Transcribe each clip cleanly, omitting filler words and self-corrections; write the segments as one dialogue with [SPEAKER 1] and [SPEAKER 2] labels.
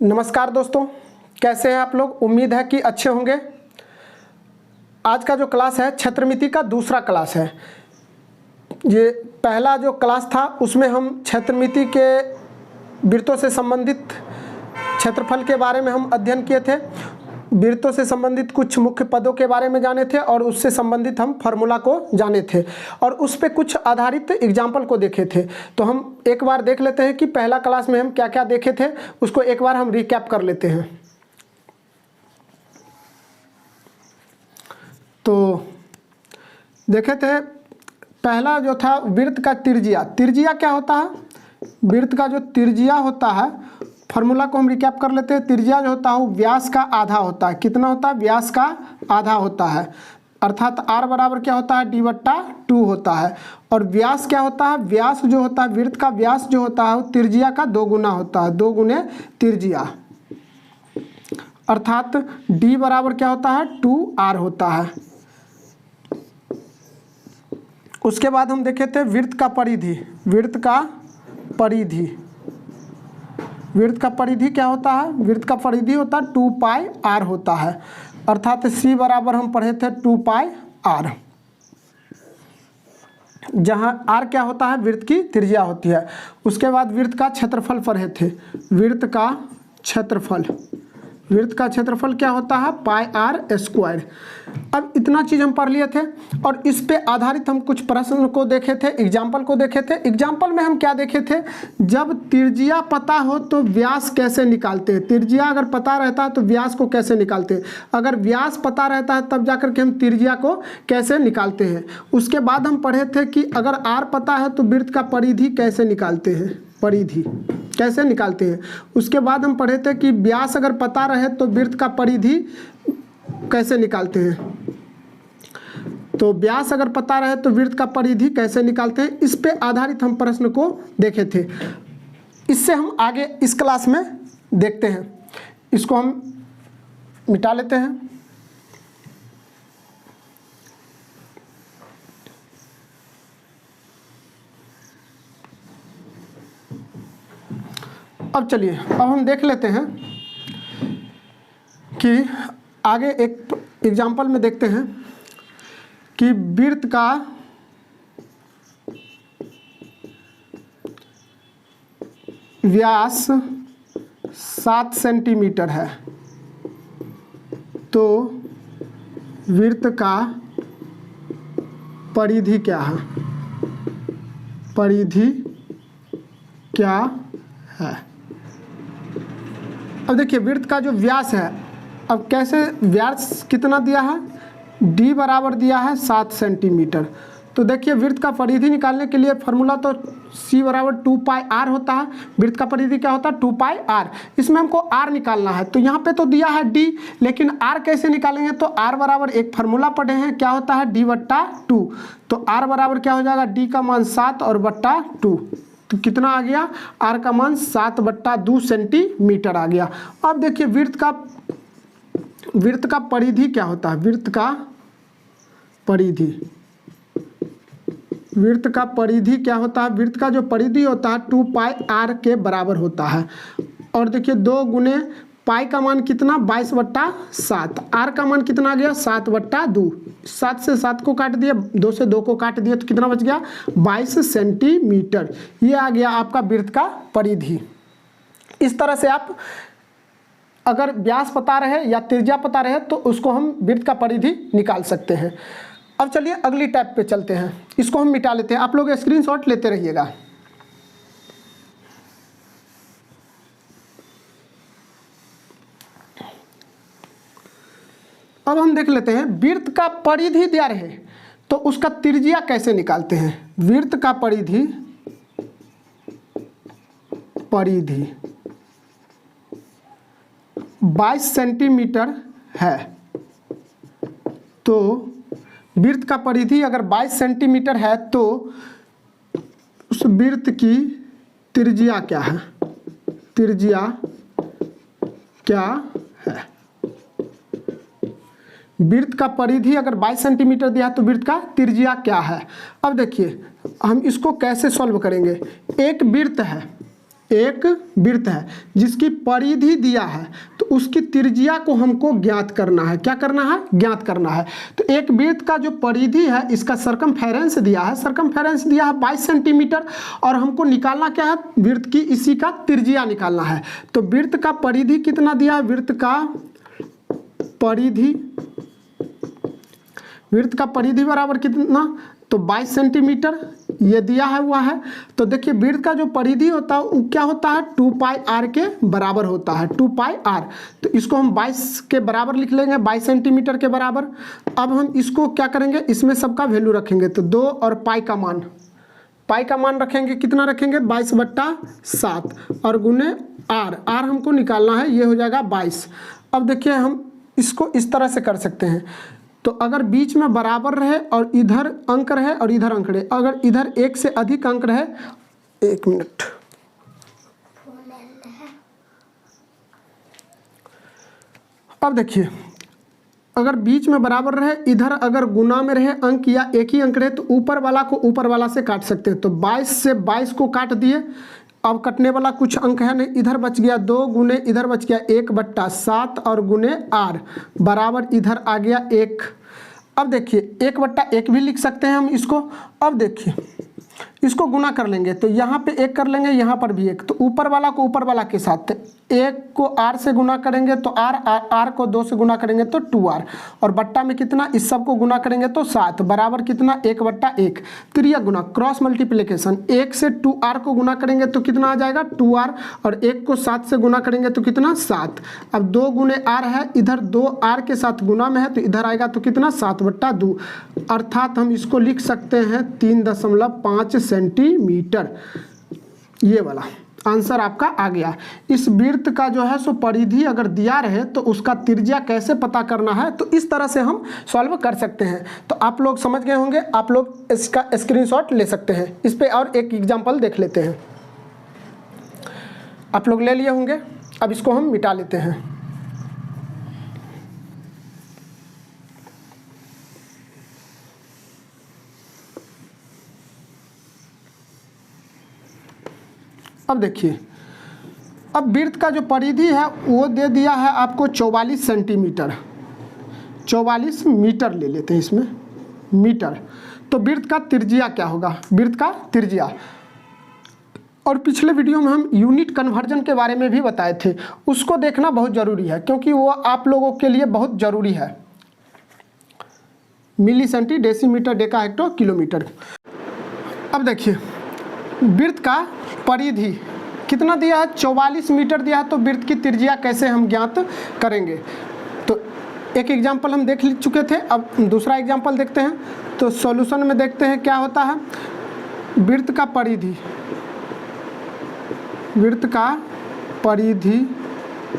[SPEAKER 1] नमस्कार दोस्तों, कैसे हैं आप लोग। उम्मीद है कि अच्छे होंगे। आज का जो क्लास है क्षेत्रमिति का दूसरा क्लास है। ये पहला जो क्लास था उसमें हम क्षेत्रमिति के वृत्तों से संबंधित क्षेत्रफल के बारे में हम अध्ययन किए थे। वृत्तों से संबंधित कुछ मुख्य पदों के बारे में जाने थे और उससे संबंधित हम फार्मूला को जाने थे और उस पे कुछ आधारित एग्जाम्पल को देखे थे। तो हम एक बार देख लेते हैं कि पहला क्लास में हम क्या क्या देखे थे, उसको एक बार हम रिकैप कर लेते हैं। तो देखे थे पहला जो था वृत्त का त्रिज्या। त्रिज्या क्या होता है? वृत्त का जो त्रिज्या होता है, फार्मूला को हम रिकैप कर लेते हैं। त्रिज्या जो होता है वो व्यास का आधा होता है। कितना होता है? व्यास का आधा होता है, अर्थात r बराबर क्या होता है? d/2 होता है। और व्यास क्या होता है? व्यास जो होता है, वृत्त का व्यास जो होता है वो त्रिज्या का 2 गुना होता है, 2 गुने त्रिज्या, अर्थात d बराबर क्या होता है? 2r होता है। उसके बाद हम देखे थे वृत्त का परिधि। वृत्त का परिधि, वृत्त का परिधि क्या होता है? वृत्त का परिधि होता है 2πr होता है, अर्थात c बराबर हम पढ़े थे 2πr, जहाँ r क्या होता है? वृत्त की त्रिज्या होती है। उसके बाद वृत्त का क्षेत्रफल पढ़े थे। वृत्त का क्षेत्रफल, वृत्त का क्षेत्रफल क्या होता है? πr²। अब इतना चीज़ हम पढ़ लिए थे और इस पे आधारित हम कुछ प्रश्न को देखे थे, एग्जाम्पल को देखे थे। एग्जाम्पल में हम क्या देखे थे? जब त्रिज्या पता हो तो व्यास कैसे निकालते हैं। त्रिज्या अगर पता रहता है तो व्यास को कैसे निकालते हैं। अगर व्यास पता रहता है तब जाकर के हम त्रिज्या को कैसे निकालते हैं। उसके बाद हम पढ़े थे कि अगर r पता है तो वृत्त का परिधि कैसे निकालते हैं, परिधि कैसे निकालते हैं। उसके बाद हम पढ़े थे कि व्यास अगर पता रहे तो वृत्त का परिधि कैसे निकालते हैं। तो व्यास अगर पता रहे तो वृत्त का परिधि कैसे निकालते हैं, इस पे आधारित हम प्रश्न को देखे थे। इससे हम आगे इस क्लास में देखते हैं। इसको हम मिटा लेते हैं। अब चलिए, अब हम देख लेते हैं कि आगे एक एग्जाम्पल में देखते हैं कि वृत्त का व्यास 7 सेंटीमीटर है, तो वृत्त का परिधि क्या है? परिधि क्या है? अब देखिए वृत्त का जो व्यास है, अब कैसे व्यास कितना दिया है? d बराबर दिया है 7 सेंटीमीटर। तो देखिए वृत्त का परिधि निकालने के लिए फार्मूला तो c बराबर 2πr होता है। वृत्त का परिधि क्या होता है? 2πr। इसमें हमको r निकालना है, तो यहाँ पे तो दिया है d, लेकिन r कैसे निकालेंगे? तो r बराबर एक फार्मूला पढ़े हैं, क्या होता है? d/2। तो r बराबर क्या हो जाएगा? d का मान 7 और बट्टा 2, तो कितना आ गया? r का मान 7/2 सेंटीमीटर आ गया। अब देखिए वृत्त का परिधि क्या होता है? वृत्त का परिधि, वृत्त का परिधि क्या होता है? वृत्त का जो परिधि होता है 2πr के बराबर होता है। और देखिए 2 गुने पाई का मान कितना? 22/7। r का मान कितना आ गया? 7/2। 7 से 7 को काट दिया, 2 से 2 को काट दिया, तो कितना बच गया? 22 सेंटीमीटर। ये आ गया आपका वृत्त का परिधि। इस तरह से आप अगर व्यास पता रहे या त्रिज्या पता रहे तो उसको हम वृत्त का परिधि निकाल सकते हैं। अब चलिए अगली टाइप पे चलते हैं। इसको हम मिटा लेते हैं, आप लोग स्क्रीनशॉट लेते रहिएगा। अब हम देख लेते हैं वृत्त का परिधि दिया रहे तो उसका त्रिज्या कैसे निकालते हैं। वृत्त का परिधि 22 सेंटीमीटर है, तो वृत्त का परिधि अगर 22 सेंटीमीटर है तो उस वृत्त की त्रिज्या क्या है? त्रिज्या क्या है? वृत्त का परिधि अगर 22 सेंटीमीटर दिया है तो वृत्त का त्रिज्या क्या है? अब देखिए हम इसको कैसे सॉल्व करेंगे। एक वृत्त है, एक वृत्त है जिसकी परिधि दिया है, तो उसकी त्रिज्या को हमको ज्ञात करना है। क्या करना है? ज्ञात करना है। तो एक वृत्त का जो परिधि है, इसका सरकमफेरेंस दिया है, सरकमफेरेंस दिया है 22 सेंटीमीटर, और हमको निकालना क्या है? वृत्त की इसी का त्रिज्या निकालना है। तो वृत्त का परिधि कितना दिया है? वृत्त का परिधि बराबर कितना? तो 22 सेंटीमीटर ये दिया है हुआ है। तो देखिए वृत्त का जो परिधि होता है वो क्या होता है? 2 पाई आर के बराबर होता है, 2 पाई आर। तो इसको हम 22 के बराबर लिख लेंगे, 22 सेंटीमीटर के बराबर। अब हम इसको क्या करेंगे? इसमें सबका वैल्यू रखेंगे, तो 2 और पाई का मान रखेंगे, कितना रखेंगे? 22/7 और गुने आर हमको निकालना है, ये हो जाएगा 22। अब देखिए हम इसको इस तरह से कर सकते हैं, तो अगर बीच में बराबर रहे और इधर अंक रहे और इधर अंक रहे, अगर इधर 1 से अधिक अंक रहे, 1 मिनट, अब देखिए अगर बीच में बराबर रहे, इधर अगर गुना में रहे अंक या एक ही अंक रहे, तो ऊपर वाला को ऊपर वाला से काट सकते हैं। तो 22 से 22 को काट दिए, अब कटने वाला कुछ अंक है नहीं, इधर बच गया 2 गुने इधर बच गया 1/7 और गुने आर बराबर इधर आ गया 1। अब देखिए 1/1 भी लिख सकते हैं हम इसको। अब देखिए इसको गुना कर लेंगे, तो यहाँ पे 1 कर लेंगे, यहाँ पर भी 1, तो ऊपर वाला को ऊपर वाला के साथ 1 को r से गुना करेंगे तो r को 2 से गुना करेंगे तो 2r, और बट्टा में कितना? इस सब को गुना करेंगे तो 7 बराबर कितना? 1/1। त्रिया गुना, क्रॉस मल्टीप्लिकेशन, 1 से 2r को गुना करेंगे तो कितना आ जाएगा? 2r, और 1 को 7 से गुना करेंगे तो कितना? 7। अब 2 गुने r है, इधर 2r के साथ गुना में है, तो इधर आएगा तो कितना? 7/2, अर्थात हम इसको लिख सकते हैं 3.5 सेंटीमीटर। ये वाला आंसर आपका आ गया। इस वृत्त का जो है सो परिधि अगर दिया रहे तो उसका त्रिज्या कैसे पता करना है, तो इस तरह से हम सॉल्व कर सकते हैं। तो आप लोग समझ गए होंगे, आप लोग इसका स्क्रीनशॉट ले सकते हैं। इस पे और एक एग्जांपल देख लेते हैं। आप लोग ले लिए होंगे, अब इसको हम मिटा लेते हैं। अब देखिए, अब वृत्त का जो परिधि है वो दे दिया है आपको 44 सेंटीमीटर, 44 मीटर ले लेते हैं इसमें, मीटर। तो वृत्त का त्रिज्या क्या होगा? वृत्त का त्रिज्या, और पिछले वीडियो में हम यूनिट कन्वर्जन के बारे में भी बताए थे, उसको देखना बहुत ज़रूरी है क्योंकि वो आप लोगों के लिए बहुत ज़रूरी है। Milli centi, decimetre, deca hecto, kilometre. अब देखिए वृत्त का परिधि कितना दिया है? 44 मीटर दिया है। तो वृत्त की त्रिज्या कैसे हम ज्ञात करेंगे? तो एक एग्जांपल हम देख चुके थे, अब दूसरा एग्जांपल देखते हैं। तो सॉल्यूशन में देखते हैं क्या होता है। वृत्त का परिधि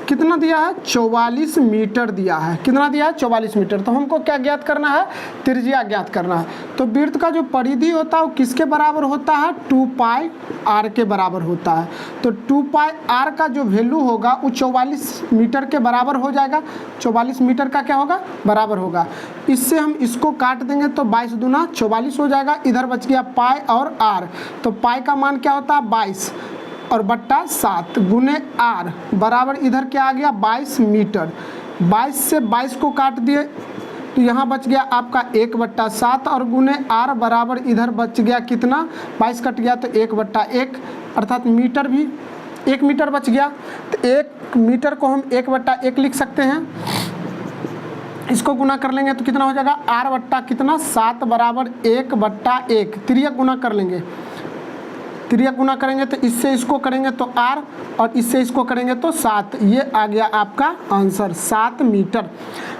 [SPEAKER 1] कितना दिया है? 44 मीटर दिया है। कितना दिया है? 44 मीटर। तो हमको क्या ज्ञात करना है? त्रिज्या ज्ञात करना है। तो वृत्त का जो परिधि होता है वो किसके बराबर होता है? 2 पाई आर के बराबर होता है। तो 2 पाई आर का जो वैल्यू होगा वो 44 मीटर के बराबर हो जाएगा। 44 मीटर का क्या होगा? बराबर होगा। इससे हम इसको काट देंगे तो 22 दूना 44 हो जाएगा। इधर बच गया पाई और आर, तो पाई का मान क्या होता है? 22 और बट्टा 7 गुने आर बराबर इधर क्या आ गया? 22 मीटर। 22 से 22 को काट दिए तो यहाँ बच गया आपका 1/7 और गुने आर बराबर इधर बच गया कितना? 22 कट गया तो 1/1, अर्थात मीटर भी 1 मीटर बच गया। तो 1 मीटर को हम 1/1 लिख सकते हैं। इसको गुना कर लेंगे तो कितना हो जाएगा? आर बट्टा कितना? 7 बराबर 1/1। तिर्यक गुना कर लेंगे, तिर्यक गुना करेंगे तो इससे इसको करेंगे तो r और इससे इसको करेंगे तो 7। ये आ गया आपका आंसर 7 मीटर।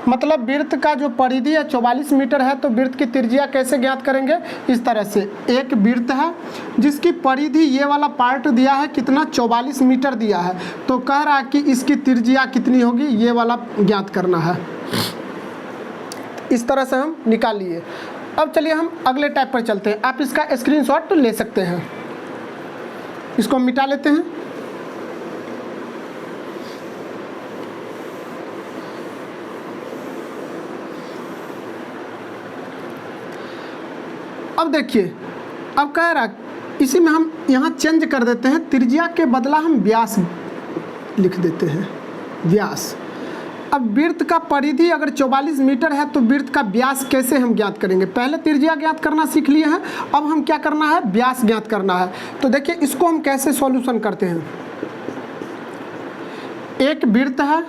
[SPEAKER 1] मतलब वृत्त का जो परिधि है 44 मीटर है। तो वृत्त की त्रिज्या कैसे ज्ञात करेंगे? इस तरह से, एक वृत्त है जिसकी परिधि ये वाला पार्ट दिया है कितना? 44 मीटर दिया है। तो कह रहा है कि इसकी त्रिज्या कितनी होगी, ये वाला ज्ञात करना है। इस तरह से हम निकाल लिए। अब चलिए हम अगले टाइप पर चलते हैं। आप इसका स्क्रीनशॉट ले सकते हैं। इसको मिटा लेते हैं। अब देखिए, अब कह रहा इसी में हम यहाँ चेंज कर देते हैं, त्रिज्या के बदला हम व्यास लिख देते हैं, व्यास। अब वृत्त का परिधि अगर 44 मीटर है तो वृत्त का व्यास कैसे हम ज्ञात करेंगे? पहले त्रिज्या ज्ञात करना सीख लिए हैं, अब हम क्या करना है? व्यास ज्ञात करना है। तो देखिए इसको हम कैसे सॉल्यूशन करते हैं। एक वृत्त है,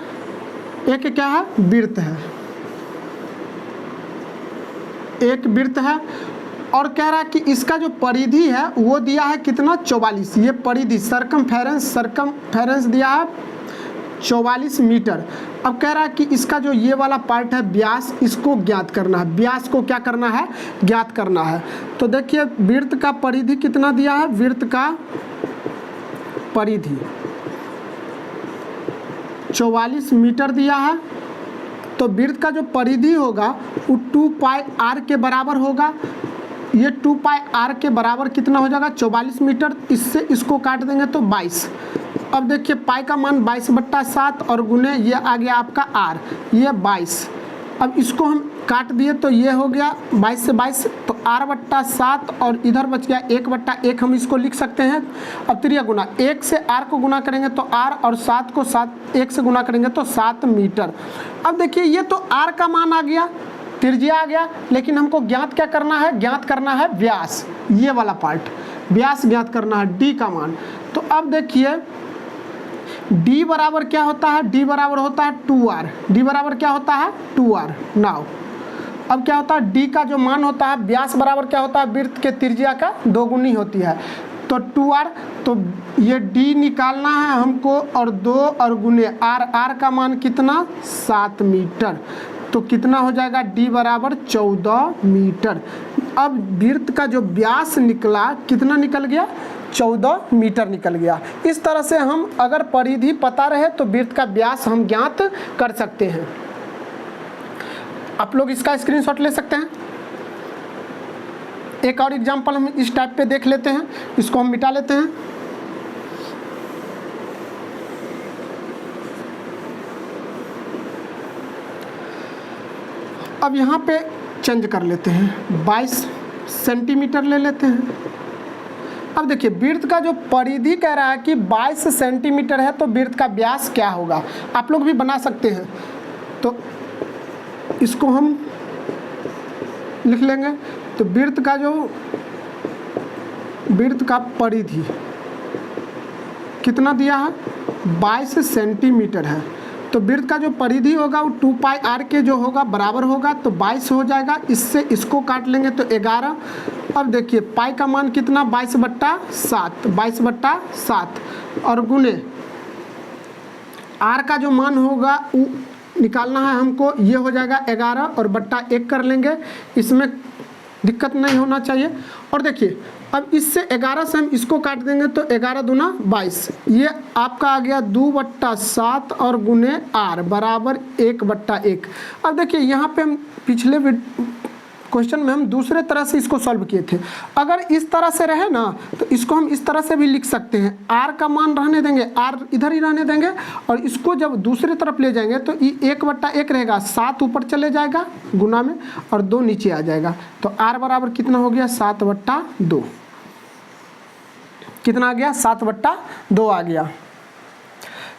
[SPEAKER 1] एक क्या है? वृत्त है, एक वृत्त है और कह रहा है कि इसका जो परिधि है वो दिया है कितना? 44। ये परिधि सरकमफेरेंस दिया है 44 मीटर। अब कह रहा है कि इसका जो ये वाला पार्ट है व्यास, इसको ज्ञात करना है। व्यास को क्या करना है? ज्ञात करना है। तो देखिए वृत्त का परिधि कितना दिया है? वृत्त का परिधि 44 मीटर दिया है। तो वृत्त का जो परिधि होगा वो 2 पाई आर के बराबर होगा। ये 2 पाई आर के बराबर कितना हो जाएगा? 44 मीटर। इससे इसको काट देंगे तो 22। अब देखिए पाई का मान 22/7 और गुने ये आ गया आपका आर, ये 22। अब इसको हम काट दिए तो ये हो गया 22 से 22, तो r/7 और इधर बच गया 1/1। हम इसको लिख सकते हैं। अब त्रिज्या गुना 1 से r को गुना करेंगे तो r और 7 को 1 से गुना करेंगे तो 7 मीटर। अब देखिए ये तो r का मान आ गया, त्रिज्या आ गया, लेकिन हमको ज्ञात क्या करना है? ज्ञात करना है व्यास, ये वाला पार्ट व्यास ज्ञात करना है, d का मान। तो अब देखिए d बराबर क्या होता है? d बराबर होता है 2r। d बराबर क्या होता है? 2r। नाउ अब क्या होता है? d का जो मान होता है व्यास बराबर क्या होता है? वृत्त के त्रिज्या का 2 गुनी होती है। तो 2r, तो ये d निकालना है हमको और 2 और गुने r का मान कितना? 7 मीटर। तो कितना हो जाएगा? d बराबर 14 मीटर। अब वृत्त का जो व्यास निकला कितना निकल गया? 14 मीटर निकल गया। इस तरह से हम अगर परिधि पता रहे तो वृत्त का व्यास हम ज्ञात कर सकते हैं। आप लोग इसका स्क्रीनशॉट ले सकते हैं। एक और एग्जांपल हम इस टाइप पे देख लेते हैं, इसको हम मिटा लेते हैं। अब यहाँ पे चेंज कर लेते हैं, 22 सेंटीमीटर ले लेते हैं। अब देखिए वृत्त का जो परिधि कह रहा है कि 22 सेंटीमीटर है, तो वृत्त का व्यास क्या होगा? आप लोग भी बना सकते हैं। तो इसको हम लिख लेंगे। तो वृत्त का परिधि कितना दिया है? 22 सेंटीमीटर है। तो वृत्त का जो परिधि होगा वो 2 पाई आर के जो होगा बराबर होगा, तो 22 हो जाएगा। इससे इसको काट लेंगे तो 11। अब देखिए पाई का मान कितना? 22/7 और गुने आर का जो मान होगा वो निकालना है हमको, ये हो जाएगा 11 और बट्टा 1 कर लेंगे। इसमें दिक्कत नहीं होना चाहिए। और देखिए अब इससे 11 से हम इसको काट देंगे तो 11 दूना 22। ये आपका आ गया 2/7 और गुने आर बराबर 1/1। अब देखिए यहाँ पे हम पिछले क्वेश्चन में हम दूसरे तरह से इसको सॉल्व किए थे। अगर इस तरह से रहे ना तो इसको हम इस तरह से भी लिख सकते हैं। आर का मान रहने देंगे, आर इधर ही रहने देंगे और इसको जब दूसरी तरफ ले जाएंगे तो ये 1/1 रहेगा, 7 ऊपर चले जाएगा गुना में और 2 नीचे आ जाएगा। तो आर बराबर कितना हो गया? 7/2। कितना आ गया? 7/2 आ गया।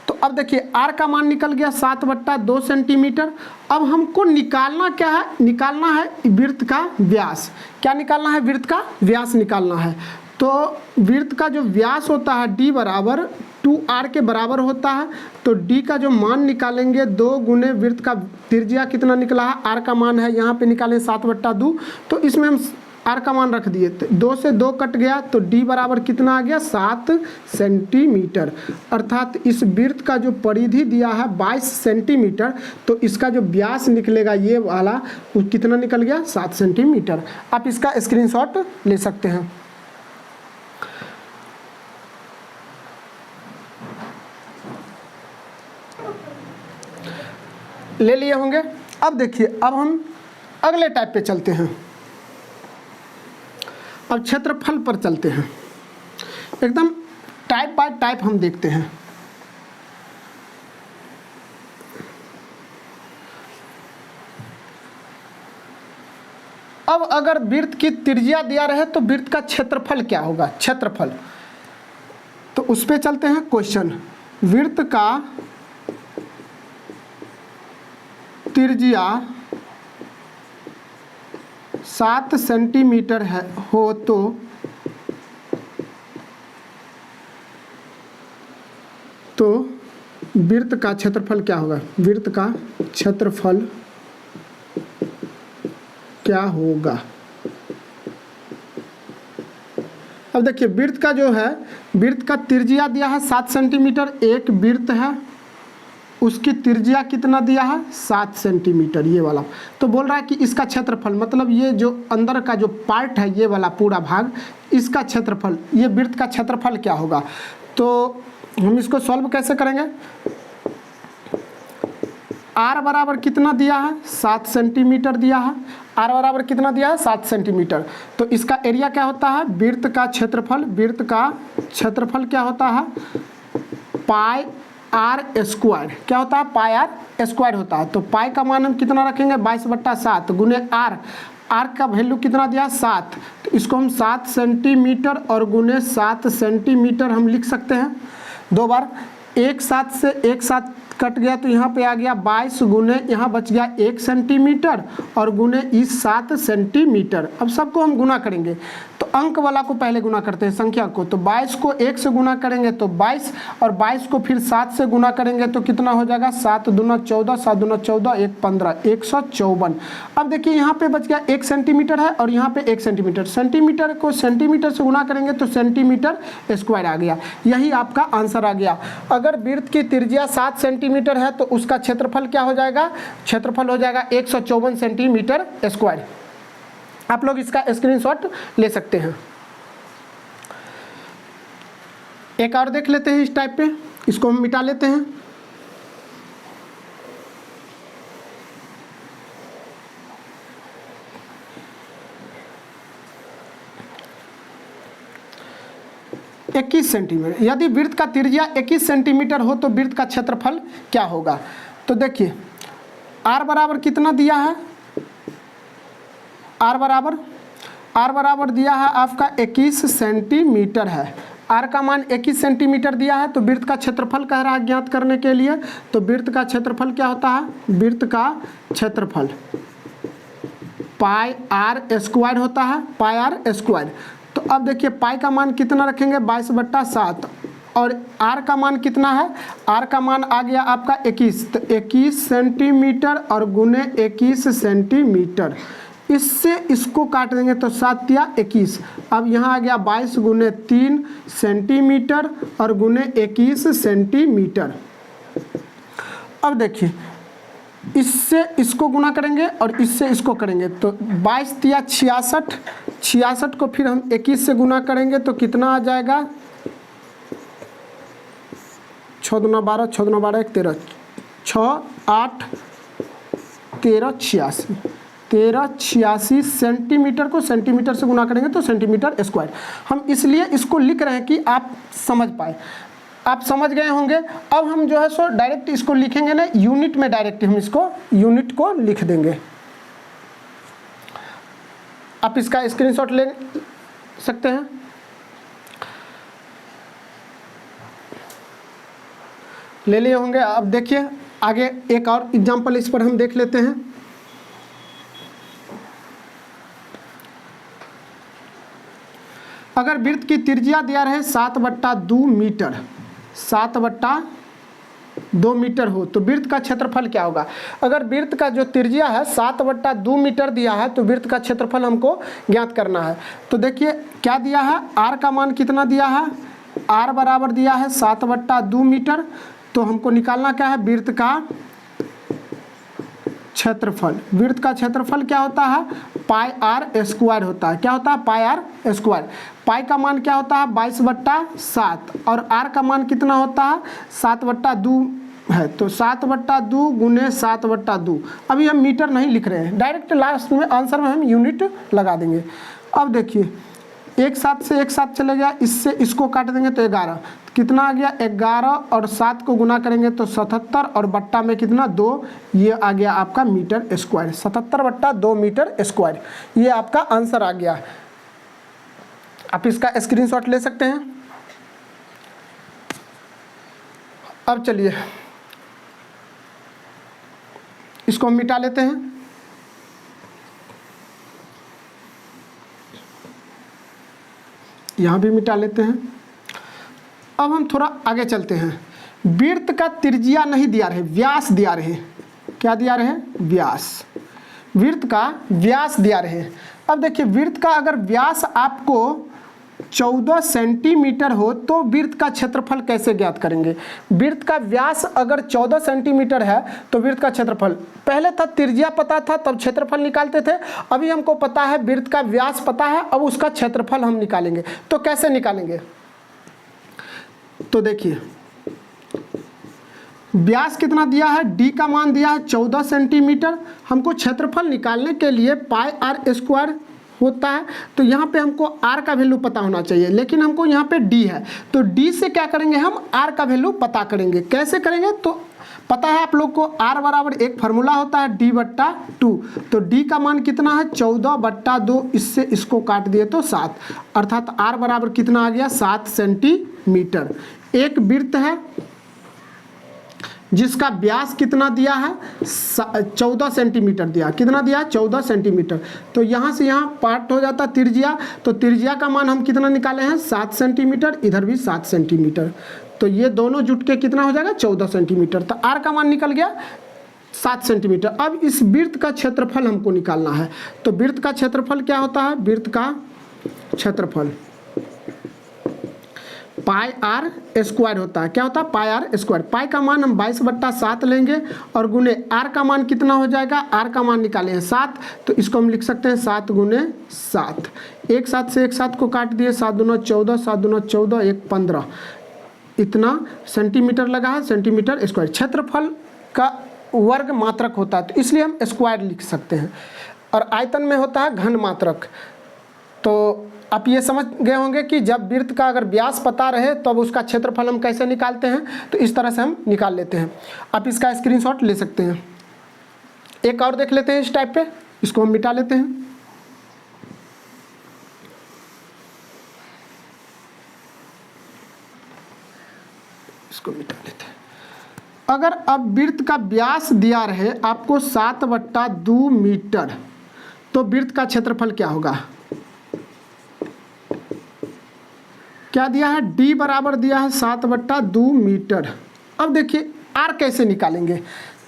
[SPEAKER 1] तो अब देखिए r का मान निकल गया 7/2 सेंटीमीटर। अब हमको निकालना क्या है? निकालना है वृत्त का व्यास। क्या निकालना है? वृत्त का व्यास निकालना है। तो वृत्त का जो व्यास होता है d बराबर 2r के बराबर होता है। तो d का जो मान निकालेंगे 2 गुने वृत्त का त्रिज्या कितना निकला है? r का मान है यहाँ पे निकालें 7/2। तो इसमें हम r का मान रख दिए, 2 से 2 कट गया तो d बराबर कितना आ गया? 7 सेंटीमीटर। अर्थात इस वृत्त का जो परिधि दिया है 22 सेंटीमीटर, तो इसका जो व्यास निकलेगा ये वाला वो कितना निकल गया? 7 सेंटीमीटर। आप इसका स्क्रीनशॉट ले सकते हैं। ले लिए होंगे। अब देखिए अब हम अगले टाइप पे चलते हैं। अब क्षेत्रफल पर चलते हैं, एकदम टाइप बाय टाइप हम देखते हैं। अब अगर वृत्त की त्रिज्या दिया रहे तो वृत्त का क्षेत्रफल क्या होगा, क्षेत्रफल। तो उस पे चलते हैं क्वेश्चन। वृत्त का त्रिज्या 7 सेंटीमीटर है हो तो वृत्त का क्षेत्रफल क्या होगा, वृत्त का क्षेत्रफल क्या होगा। अब देखिए वृत्त का जो है, वृत्त का त्रिज्या दिया है 7 सेंटीमीटर, एक वृत्त है उसकी त्रिज्या कितना दिया है 7 सेंटीमीटर, ये वाला। तो बोल रहा है कि इसका क्षेत्रफल, मतलब ये जो अंदर का जो पार्ट है ये वाला पूरा भाग, इसका क्षेत्रफल, ये वृत्त का क्षेत्रफल क्या होगा। तो हम इसको सॉल्व कैसे करेंगे। r बराबर कितना दिया है 7 सेंटीमीटर दिया है, r बराबर कितना दिया है 7 सेंटीमीटर। तो इसका एरिया क्या होता है, वृत्त का क्षेत्रफल, वृत्त का क्षेत्रफल क्या होता है पाई आर स्क्वायर, क्या होता है पाई आर स्क्वायर होता है। तो पाई का मान हम कितना रखेंगे 22/7 गुने आर, आर का वैल्यू कितना दिया 7, तो इसको हम 7 सेंटीमीटर और गुने 7 सेंटीमीटर हम लिख सकते हैं। दो बार, एक साथ से एक साथ कट गया तो यहाँ पे आ गया 22 गुने यहाँ बच गया 1 सेंटीमीटर और गुने इस 7 सेंटीमीटर। अब सबको हम गुना करेंगे तो अंक वाला को पहले गुना करते हैं संख्या को। तो 22 को 1 से गुना करेंगे तो 22 और 22 को फिर 7 से गुना करेंगे तो कितना हो जाएगा 7 दूना 14, 7 दूना 14, 1 15, 154। अब देखिए यहाँ पे बच गया 1 सेंटीमीटर है और यहाँ पे 1 सेंटीमीटर, सेंटीमीटर को सेंटीमीटर से गुना करेंगे तो सेंटीमीटर स्क्वायर आ गया। यही आपका आंसर आ गया। अगर वृत्त की त्रिज्या 7 सेंटीमीटर है तो उसका क्षेत्रफल क्या हो जाएगा, क्षेत्रफल हो जाएगा 154 सेंटीमीटर स्क्वायर। आप लोग इसका स्क्रीनशॉट ले सकते हैं। एक और देख लेते हैं इस टाइप पे, इसको हम मिटा लेते हैं। इक्कीस सेंटीमीटर, यदि वृत्त का त्रिज्या 21 सेंटीमीटर हो तो वृत्त का क्षेत्रफल क्या होगा। तो देखिए r बराबर कितना दिया है, r बराबर दिया है आपका 21 सेंटीमीटर है। r का मान 21 सेंटीमीटर दिया है तो वृत्त का क्षेत्रफल कह रहा है ज्ञात करने के लिए। तो वृत्त का क्षेत्रफल क्या होता है, वृत्त का क्षेत्रफल पाई आर स्क्वायर होता है, पाई आर स्क्वायर। तो अब देखिए पाई का मान कितना रखेंगे 22/7 और r का मान कितना है, r का मान आ गया आपका 21, तो 21 सेंटीमीटर और गुने 21 सेंटीमीटर, इससे इसको काट देंगे तो 7 या 21। अब यहाँ आ गया 22 गुने 3 सेंटीमीटर और गुने 21 सेंटीमीटर। अब देखिए इससे इसको गुना करेंगे और इससे इसको करेंगे तो 22 या 66, 66 को फिर हम 21 से गुना करेंगे तो कितना आ जाएगा 6 दूना 12, 6 दूना 12, 1 13, 6 8 13 86, 1386 सेंटीमीटर को सेंटीमीटर से गुना करेंगे तो सेंटीमीटर स्क्वायर। हम इसलिए इसको लिख रहे हैं कि आप समझ पाए, आप समझ गए होंगे। अब हम जो है सो डायरेक्ट इसको लिखेंगे ना यूनिट में, डायरेक्ट हम इसको यूनिट को लिख देंगे। आप इसका स्क्रीनशॉट ले सकते हैं। ले लिए होंगे। अब देखिए आगे एक और एग्जांपल इस पर हम देख लेते हैं। अगर वृत्त की त्रिज्या दिया रहे 7/2 मीटर, 7/2 मीटर हो तो वृत्त का क्षेत्रफल क्या होगा। अगर वृत्त का जो त्रिज्या है 7/2 मीटर दिया है तो वृत्त का क्षेत्रफल हमको ज्ञात करना है। तो देखिए क्या दिया है, r का मान कितना दिया है, r बराबर दिया है 7/2 मीटर। तो हमको निकालना क्या है, वृत्त का क्षेत्रफल। वृत्त का क्षेत्रफल क्या होता है, पाई आर स्क्वायर होता है। क्या होता है, पाई आर स्क्वायर। पाई का मान क्या होता है 22/7 और r का मान कितना होता है 7/2 है। तो 7/2 गुने 7/2। अभी हम मीटर नहीं लिख रहे हैं, डायरेक्ट लास्ट में आंसर में हम यूनिट लगा देंगे। अब देखिए एक साथ से एक साथ चले गया, इससे इसको काट देंगे तो 11, कितना आ गया 11 और 7 को गुना करेंगे तो 77 और बट्टा में कितना 2, ये आ गया आपका मीटर स्क्वायर। 77/2 मीटर स्क्वायर, ये आपका आंसर आ गया। आप इसका स्क्रीनशॉट ले सकते हैं। अब चलिए इसको हम मिटा लेते हैं। यहाँ भी मिटा लेते हैं। अब हम थोड़ा आगे चलते हैं। वृत्त का त्रिज्या नहीं दिया रहे, व्यास दिया रहे। क्या दिया रहे? व्यास। वृत्त का व्यास दिया रहे। अब देखिए वृत्त का अगर व्यास आपको 14 सेंटीमीटर हो तो वृत्त का क्षेत्रफल कैसे ज्ञात करेंगे? वृत्त का व्यास अगर 14 सेंटीमीटर है तो वृत्त का क्षेत्रफल, पहले था त्रिज्या पता था तब क्षेत्रफल निकालते थे, अभी हमको पता है वृत्त का व्यास पता है, अब उसका क्षेत्रफल हम निकालेंगे। तो कैसे निकालेंगे? तो देखिए व्यास कितना दिया है, डी का मान दिया है 14 सेंटीमीटर। हमको क्षेत्रफल निकालने के लिए पाई आर स्क्वायर होता है, तो यहाँ पे हमको r का वैल्यू पता होना चाहिए, लेकिन हमको यहाँ पे d है, तो d से क्या करेंगे हम r का वैल्यू पता करेंगे। कैसे करेंगे? तो पता है आप लोग को r बराबर एक फार्मूला होता है d/2, तो d का मान कितना है 14/2, इससे इसको काट दिए तो 7, अर्थात r बराबर कितना आ गया 7 सेंटीमीटर। एक वृत्त है जिसका व्यास कितना दिया है 14 सेंटीमीटर दिया, कितना दिया 14 सेंटीमीटर। तो यहाँ से यहाँ पार्ट हो जाता त्रिज्या, तो त्रिज्या का मान हम कितना निकाले हैं 7 सेंटीमीटर, इधर भी 7 सेंटीमीटर, तो ये दोनों जुट के कितना हो जाएगा 14 सेंटीमीटर। तो आर का मान निकल गया 7 सेंटीमीटर। अब इस वृत्त का क्षेत्रफल हमको निकालना है। तो वृत्त का क्षेत्रफल क्या होता है? वृत्त का क्षेत्रफल पाई आर स्क्वायर होता है। क्या होता है? पाई आर स्क्वायर। पाई का मान हम 22/7 लेंगे और गुने आर का मान कितना हो जाएगा? आर का मान निकाले हैं 7, तो इसको हम लिख सकते हैं 7 × 7। एक साथ से एक साथ को काट दिए, 7 दूना 14, 7 दूना 14, 1 15, इतना सेंटीमीटर लगा है, सेंटीमीटर स्क्वायर। क्षेत्रफल का वर्ग मात्रक होता है, तो इसलिए हम स्क्वायर लिख सकते हैं, और आयतन में होता है घन मात्रक। तो आप ये समझ गए होंगे कि जब वृत्त का अगर व्यास पता रहे तब तो उसका क्षेत्रफल हम कैसे निकालते हैं, तो इस तरह से हम निकाल लेते हैं। आप इसका स्क्रीनशॉट ले सकते हैं। एक और देख लेते हैं इस टाइप पे, इसको हम मिटा लेते हैं। इसको मिटा लेते हैं। अगर अब वृत्त का व्यास दिया रहे आपको 7/2 मीटर, तो वृत्त का क्षेत्रफल क्या होगा? क्या दिया है? d बराबर दिया है 7/2 मीटर। अब देखिए r कैसे निकालेंगे?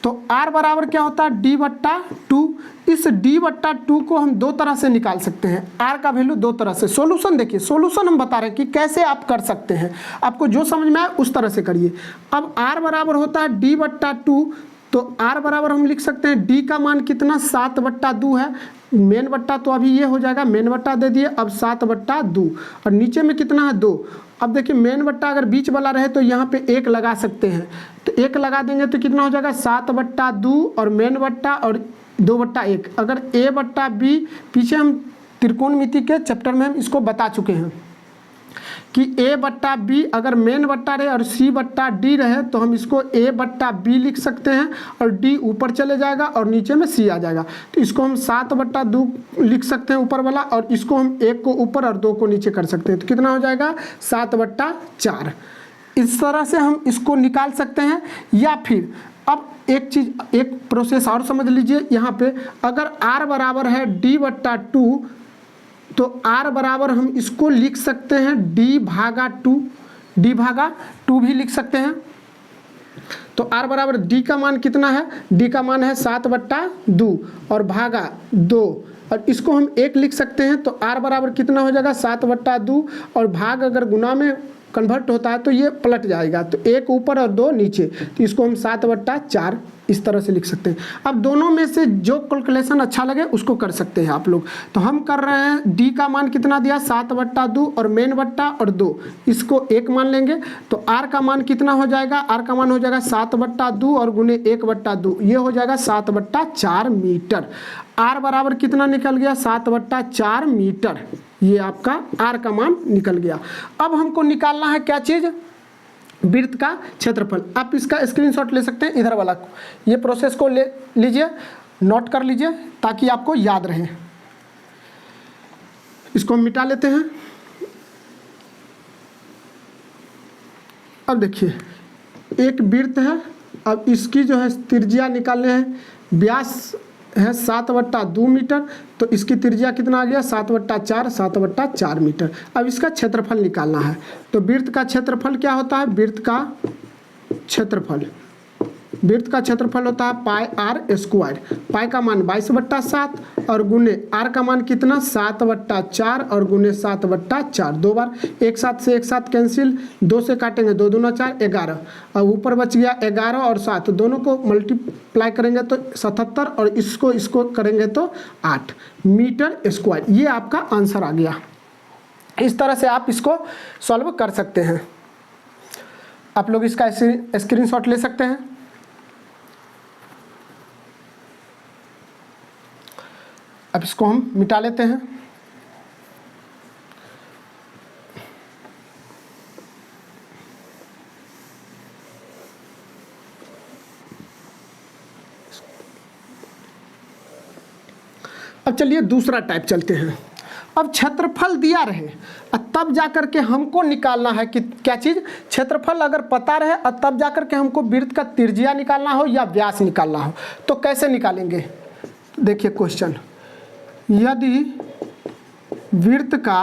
[SPEAKER 1] तो r बराबर क्या होता है? d/2। इस d/2 को हम दो तरह से निकाल सकते हैं, r का वैल्यू दो तरह से। सॉल्यूशन देखिए, सॉल्यूशन हम बता रहे हैं कि कैसे आप कर सकते हैं, आपको जो समझ में आए उस तरह से करिए। अब r बराबर होता है d/2, तो r बराबर हम लिख सकते हैं d का मान कितना 7/2 है, मेन बट्टा तो अभी ये हो जाएगा, मेन बट्टा दे दिए, अब 7/2 और नीचे में कितना है 2। अब देखिए मेन बट्टा अगर बीच वाला रहे तो यहाँ पे 1 लगा सकते हैं, तो 1 लगा देंगे तो कितना हो जाएगा 7/2 और मेन बट्टा और 2/1। अगर a/b, पीछे हम त्रिकोणमिति के चैप्टर में हम इसको बता चुके हैं कि a/b अगर मेन बट्टा रहे और c/d रहे तो हम इसको a/b लिख सकते हैं, और d ऊपर चले जाएगा और नीचे में c आ जाएगा, तो इसको हम 7/2 लिख सकते हैं ऊपर वाला, और इसको हम 1 को ऊपर और 2 को नीचे कर सकते हैं, तो कितना हो जाएगा 7/4। इस तरह से हम इसको निकाल सकते हैं। या फिर अब एक चीज़, एक प्रोसेस और समझ लीजिए, यहाँ पे अगर r बराबर है d/2, तो r बराबर हम इसको लिख सकते हैं d/2, d/2 भी लिख सकते हैं। तो r बराबर d का मान कितना है? d का मान है 7/2 और भागा 2, और इसको हम 1 लिख सकते हैं, तो r बराबर कितना हो जाएगा 7/2, और भाग अगर गुना में कन्वर्ट होता है तो ये पलट जाएगा, तो 1 ऊपर और 2 नीचे, तो इसको हम 7/4 इस तरह से लिख सकते हैं। अब दोनों में से जो कैलकुलेशन अच्छा लगे उसको कर सकते हैं आप लोग। तो हम कर रहे हैं, डी का मान कितना दिया 7/2 और मेन बट्टा और 2, इसको 1 मान लेंगे। तो आर का मान कितना हो जाएगा, आर का मान हो जाएगा 7/2 और गुने 1/2, ये हो जाएगा 7/4 मीटर। आर बराबर कितना निकल गया 7/4 मीटर, ये आपका आर का मान निकल गया। अब हमको निकालना है क्या चीज़, वृत्त का क्षेत्रफल। आप इसका स्क्रीनशॉट ले सकते हैं इधर वाला, ये प्रोसेस को ले लीजिए, नोट कर लीजिए ताकि आपको याद रहे। इसको हम मिटा लेते हैं। अब देखिए एक वृत्त है, अब इसकी जो है त्रिज्या निकालने हैं, व्यास है 7/2 मीटर, तो इसकी त्रिज्या कितना आ गया 7/4 मीटर। अब इसका क्षेत्रफल निकालना है। तो वृत्त का क्षेत्रफल क्या होता है, वृत्त का क्षेत्रफल होता है पाई आर स्क्वायर। पाई का मान 22/7 और गुने आर का मान कितना 7/4 और गुने 7/4, 2 बार, एक साथ से एक साथ कैंसिल, 2 से काटेंगे 2 दूना 4, 11। अब ऊपर बच गया 11 और 7, दोनों को मल्टीप्लाई करेंगे तो 77 और इसको करेंगे तो 8 मीटर स्क्वायर। ये आपका आंसर आ गया। इस तरह से आप इसको सॉल्व कर सकते हैं। आप लोग इसका स्क्रीनशॉट ले सकते हैं। अब इसको हम मिटा लेते हैं। अब चलिए दूसरा टाइप चलते हैं। अब क्षेत्रफल दिया रहे तब जाकर के हमको निकालना है कि क्या चीज़, क्षेत्रफल अगर पता रहे और तब जाकर के हमको वृत्त का त्रिज्या निकालना हो या व्यास निकालना हो, तो कैसे निकालेंगे। देखिए क्वेश्चन, यदि वृत्त का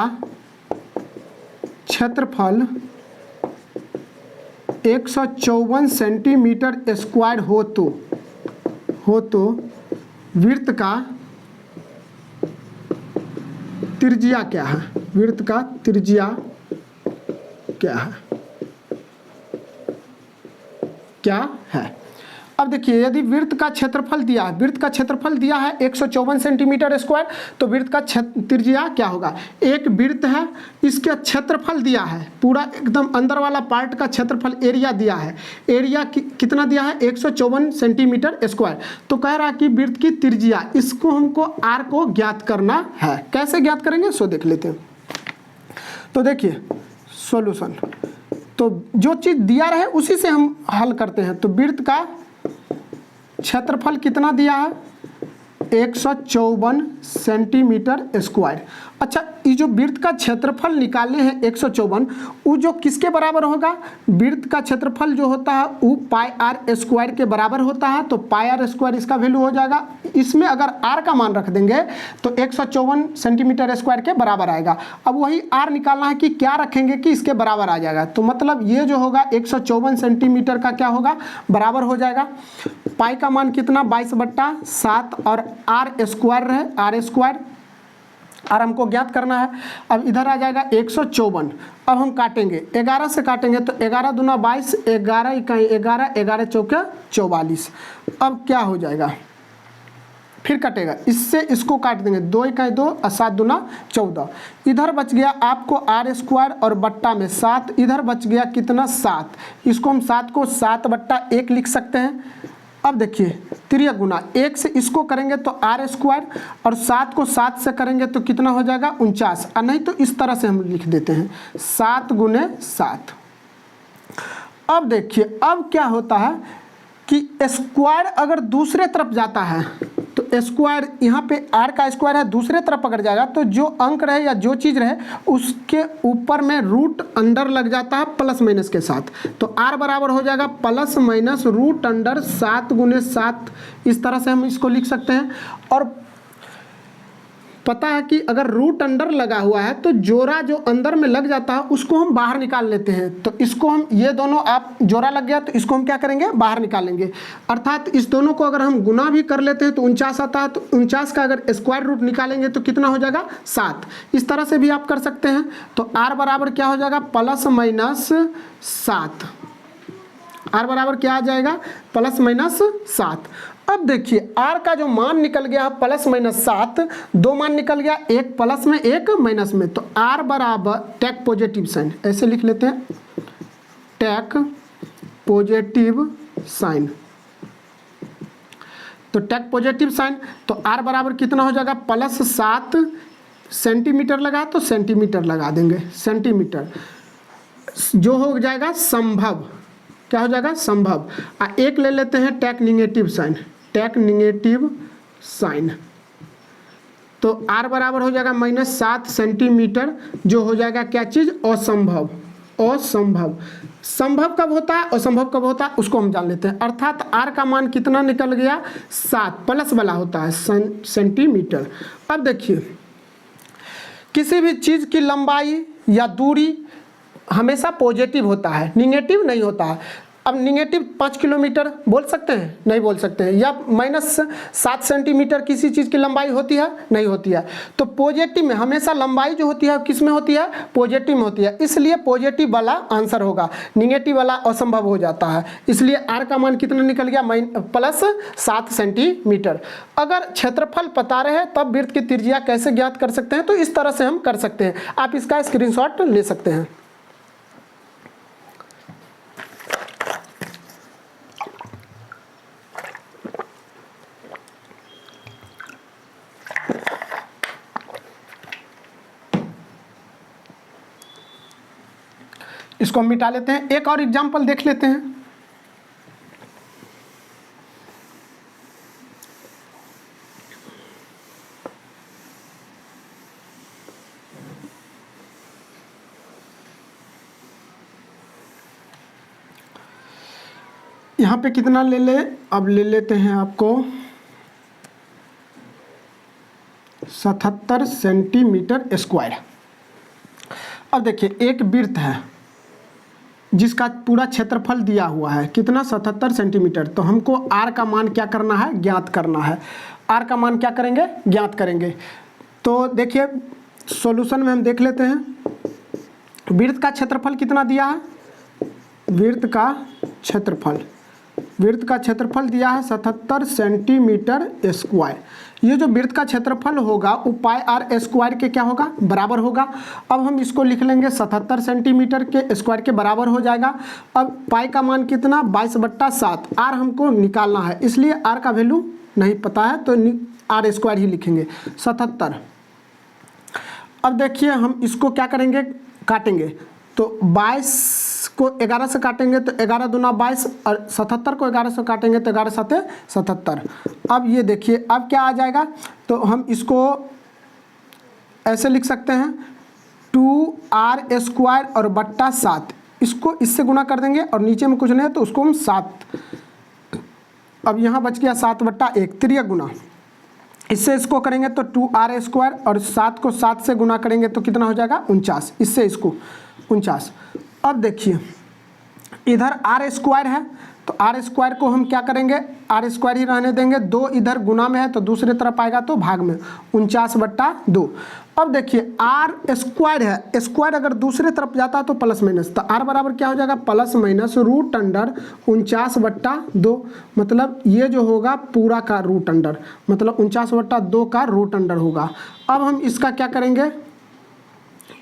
[SPEAKER 1] क्षेत्रफल 154 सेंटीमीटर स्क्वायर हो तो वृत्त का त्रिज्या क्या है, वृत्त का त्रिज्या क्या है। अब देखिए यदि वृत्त का क्षेत्रफल दिया है, वृत्त का क्षेत्रफल दिया है 154 सेंटीमीटर स्क्वायर, तो वृत्त का त्रिज्या क्या होगा। एक वृत्त है, इसका क्षेत्रफल दिया है, पूरा एकदम अंदर वाला पार्ट का क्षेत्रफल एरिया दिया है, एरिया कितना दिया है 154 सेंटीमीटर स्क्वायर। तो कह रहा है कि वृत्त की त्रिज्या, इसको हमको आर को ज्ञात करना है। कैसे ज्ञात करेंगे सो देख लेते हैं। तो देखिए सॉल्यूशन, तो जो चीज़ दिया रहे उसी से हम हल करते हैं। तो वृत्त का क्षेत्रफल कितना दिया है 154 सेंटीमीटर स्क्वायर। अच्छा, ये जो वृत्त का क्षेत्रफल निकालने हैं 154, वो जो किसके बराबर होगा, वृत्त का क्षेत्रफल जो होता है वो पाई आर स्क्वायर के बराबर होता है। तो पाई आर स्क्वायर इसका वैल्यू हो जाएगा, इसमें अगर आर का मान रख देंगे तो 154 सेंटीमीटर स्क्वायर के बराबर आएगा। अब वही आर निकालना है कि क्या रखेंगे कि इसके बराबर आ जाएगा। तो मतलब ये जो होगा 154 सेंटीमीटर का क्या होगा, बराबर हो जाएगा। पाई का मान कितना 22/7 और आर स्क्वायर रहे, आर स्क्वायर, आर हमको ज्ञात करना है। अब इधर आ जाएगा 154। अब हम काटेंगे 11 से काटेंगे तो 11 दूना 22, 11 इकाई 11, 11 चौके 44। अब क्या हो जाएगा, फिर कटेगा, इससे इसको काट देंगे, 2 इकाई 2 और 7 दूना 14। इधर बच गया आपको आर स्क्वायर और बट्टा में 7, इधर बच गया कितना 7। इसको हम 7 को 7/1 लिख सकते हैं। अब देखिए त्रिया गुना 1 से इसको करेंगे तो आर स्क्वायर और 7 को 7 से करेंगे तो कितना हो जाएगा 49, और नहीं तो इस तरह से हम लिख देते हैं 7 गुने 7। अब देखिए अब क्या होता है कि स्क्वायर अगर दूसरे तरफ जाता है तो स्क्वायर, यहाँ पे आर का स्क्वायर है, दूसरे तरफ अगर जाएगा तो जो अंक रहे या जो चीज़ रहे उसके ऊपर में रूट अंडर लग जाता है प्लस माइनस के साथ। तो आर बराबर हो जाएगा प्लस माइनस रूट अंडर 7 गुने 7, इस तरह से हम इसको लिख सकते हैं। और पता है कि अगर रूट अंडर लगा हुआ है तो जोड़ा जो अंदर में लग जाता है उसको हम बाहर निकाल लेते हैं। तो इसको हम, ये दोनों आप जोड़ा लग गया तो इसको हम क्या करेंगे, बाहर निकालेंगे। अर्थात इस दोनों को अगर हम गुना भी कर लेते हैं तो 49 आता है, तो 49 का अगर स्क्वायर रूट निकालेंगे तो कितना हो जाएगा 7। इस तरह से भी आप कर सकते हैं। तो आर बराबर क्या हो जाएगा प्लस माइनस 7, आर बराबर क्या आ जाएगा, +-7। अब देखिए आर का जो मान निकल गया +-7, दो मान निकल गया, एक प्लस में एक माइनस में, तो आर बराबर टेक पॉजिटिव साइन, ऐसे लिख लेते हैं, टेक पॉजिटिव साइन। तो टेक पॉजिटिव साइन, तो आर बराबर कितना हो जाएगा, +7 सेंटीमीटर लगा तो सेंटीमीटर लगा देंगे, सेंटीमीटर, जो हो जाएगा संभव, क्या हो जाएगा, संभव। एक ले लेते हैं take negative sign, take negative sign, तो आर बराबर हो जाएगा -7 सेंटीमीटर, जो हो जाएगा क्या चीज़, असंभव। असंभव, संभव कब होता है, असंभव कब होता है, उसको हम जान लेते हैं। अर्थात आर का मान कितना निकल गया, 7, प्लस वाला होता है सेंटीमीटर। अब देखिए किसी भी चीज़ की लंबाई या दूरी हमेशा पॉजिटिव होता है, निगेटिव नहीं होता है। अब निगेटिव 5 किलोमीटर बोल सकते हैं, नहीं बोल सकते हैं, या -7 सेंटीमीटर किसी चीज़ की लंबाई होती है, नहीं होती है। तो पॉजिटिव में हमेशा लंबाई जो होती है किस में होती है, पॉजिटिव में होती है, इसलिए पॉजिटिव वाला आंसर होगा, निगेटिव वाला असंभव हो जाता है। इसलिए आर का मान कितना निकल गया, +7 सेंटीमीटर। अगर क्षेत्रफल पता रहे तब वृत्त की त्रिज्या कैसे ज्ञात कर सकते हैं, तो इस तरह से हम कर सकते हैं। आप इसका स्क्रीनशॉट ले सकते हैं। इसको हम मिटा लेते हैं, एक और एग्जाम्पल देख लेते हैं। यहाँ पे कितना ले ले, अब ले लेते हैं आपको 77 सेंटीमीटर स्क्वायर। अब देखिए एक वृत्त है जिसका पूरा क्षेत्रफल दिया हुआ है, कितना, 77 सेंटीमीटर। तो हमको आर का मान क्या करना है, ज्ञात करना है। आर का मान क्या करेंगे, ज्ञात करेंगे। तो देखिए सॉल्यूशन में हम देख लेते हैं, वृत्त का क्षेत्रफल कितना दिया है, वृत्त का क्षेत्रफल दिया है 77 सेंटीमीटर स्क्वायर। ये जो वृत्त का क्षेत्रफल होगा वो πr² के क्या होगा, बराबर होगा। अब हम इसको लिख लेंगे 77 सेंटीमीटर के स्क्वायर के बराबर हो जाएगा। अब पाई का मान कितना, 22/7, आर हमको निकालना है, इसलिए आर का वैल्यू नहीं पता है तो r² ही लिखेंगे, 77। अब देखिए हम इसको क्या करेंगे, काटेंगे, तो 22 को 11 से काटेंगे तो 11 दूना 22, और 77 को 11 से काटेंगे तो 11 7 77। अब ये देखिए अब क्या आ जाएगा, तो हम इसको ऐसे लिख सकते हैं 2r² और बट्टा 7, इसको इससे गुना कर देंगे और नीचे में कुछ नहीं है तो उसको हम 7, अब यहाँ बच गया 7/1 तिर्यक गुना, इससे इसको करेंगे तो 2r² और 7 को 7 से गुना करेंगे तो कितना हो जाएगा, 49, इससे इसको 49। अब देखिए इधर r² है तो r² को हम क्या करेंगे, r² ही रहने देंगे, 2 इधर गुना में है तो दूसरे तरफ आएगा तो भाग में, 49/2। अब देखिए r² है, स्क्वायर अगर दूसरे तरफ जाता है तो प्लस माइनस, तो r बराबर क्या हो जाएगा, +-√49/2, मतलब ये जो होगा पूरा का √, मतलब 49/2 का √, होगा। अब हम इसका क्या करेंगे,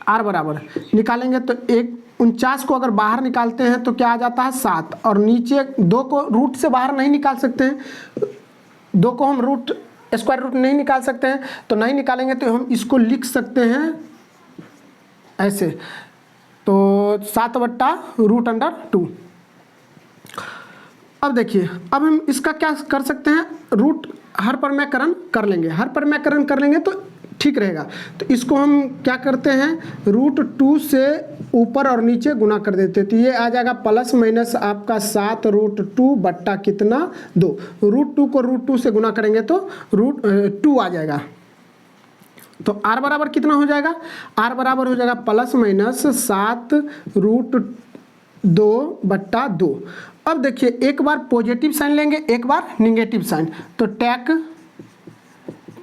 [SPEAKER 1] r बराबर निकालेंगे तो 49 को अगर बाहर निकालते हैं तो क्या आ जाता है, 7, और नीचे 2 को रूट से बाहर नहीं निकाल सकते हैं, 2 को हम स्क्वायर रूट नहीं निकाल सकते हैं, तो नहीं निकालेंगे तो हम इसको लिख सकते हैं ऐसे, तो 7/√2। अब देखिए अब हम इसका क्या कर सकते हैं, रूट हर परमेकरण कर लेंगे, हर परमेकरण कर लेंगे तो ठीक रहेगा। तो इसको हम क्या करते हैं, √2 से ऊपर और नीचे गुना कर देते हैं, तो ये आ जाएगा प्लस माइनस आपका 7√2 बट्टा कितना, 2। √2 को √2 से गुना करेंगे तो √2 आ जाएगा। तो r बराबर कितना हो जाएगा, r बराबर हो जाएगा +-7√2/2। अब देखिए एक बार पॉजिटिव साइन लेंगे, एक बार निगेटिव साइन, तो टेक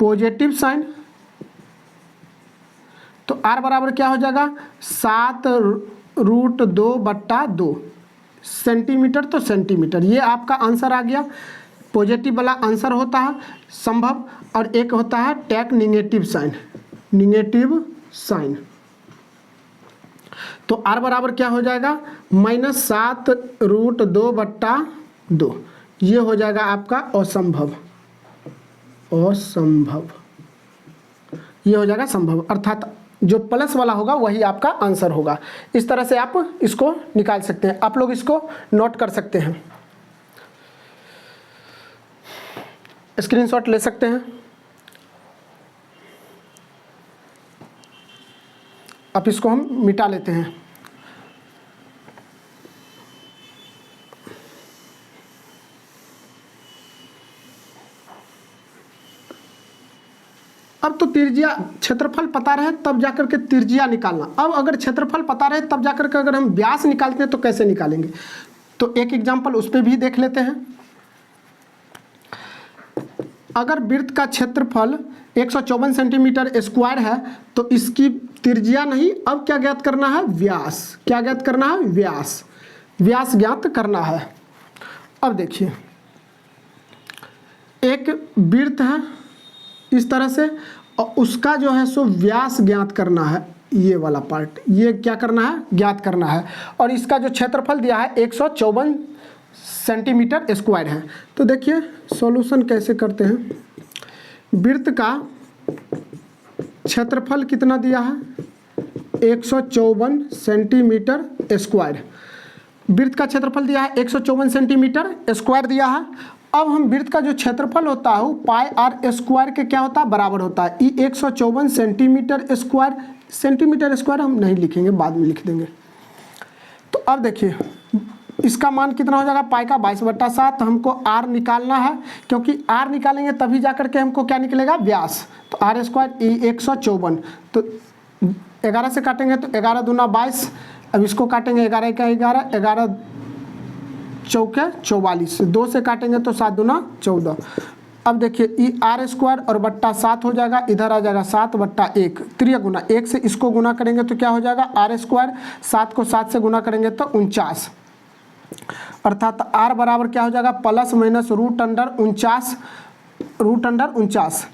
[SPEAKER 1] पॉजिटिव साइन, तो r बराबर क्या हो जाएगा, 7√2/2, सेंटीमीटर तो सेंटीमीटर, ये आपका आंसर आ गया। पॉजिटिव वाला आंसर होता है संभव, और एक होता है take negative sign, negative sign. तो r बराबर क्या हो जाएगा, -7√2/2, ये हो जाएगा आपका असंभव, असंभव, ये हो जाएगा संभव, अर्थात जो प्लस वाला होगा वही आपका आंसर होगा। इस तरह से आप इसको निकाल सकते हैं। आप लोग इसको नोट कर सकते हैं, स्क्रीनशॉट ले सकते हैं। अब इसको हम मिटा लेते हैं। अब तो त्रिज्या, क्षेत्रफल पता रहे तब जाकर के त्रिज्या निकालना। अब अगर क्षेत्रफल पता रहे तब जाकर के अगर हम व्यास निकालते हैं तो कैसे निकालेंगे, तो एक एग्जांपल उस पर भी देख लेते हैं। अगर वृत्त का क्षेत्रफल 154 सेंटीमीटर स्क्वायर है तो इसकी त्रिज्या नहीं, अब क्या ज्ञात करना है, व्यास। क्या ज्ञात करना है, व्यास, व्यास ज्ञात करना है। अब देखिए, एक वृत्त है इस तरह से, और उसका जो है सो व्यास ज्ञात करना है, ये वाला पार्ट, ये क्या करना है, ज्ञात करना है। और इसका जो क्षेत्रफल दिया है 154 सेंटीमीटर स्क्वायर है। तो देखिए सॉल्यूशन कैसे करते हैं। वृत्त का क्षेत्रफल कितना दिया है, 154 सेंटीमीटर स्क्वायर। वृत्त का क्षेत्रफल दिया है 154 सेंटीमीटर स्क्वायर दिया है। अब हम वृत्त का जो क्षेत्रफल होता है वो πr स्क्वायर के क्या होता है, बराबर होता है। 154 सेंटीमीटर स्क्वायर, सेंटीमीटर स्क्वायर हम नहीं लिखेंगे, बाद में लिख देंगे। तो अब देखिए इसका मान कितना हो जाएगा, पाई का 22/7। हमको r निकालना है, क्योंकि r निकालेंगे तभी जाकर के हमको क्या निकलेगा, व्यास। तो r स्क्वायर 154, तो 11 से काटेंगे तो 11 दूना 22। अब इसको काटेंगे 11 का 11, 11 चौके 44, 2 से काटेंगे तो 7 दूना 14। अब देखिए ई r स्क्वायर और बट्टा 7 हो जाएगा, इधर आ जाएगा 7/1, त्रिय गुना 1 से इसको गुना करेंगे तो क्या हो जाएगा, r स्क्वायर, 7 को 7 से गुना करेंगे तो 49, अर्थात r बराबर क्या हो जाएगा, +- √49।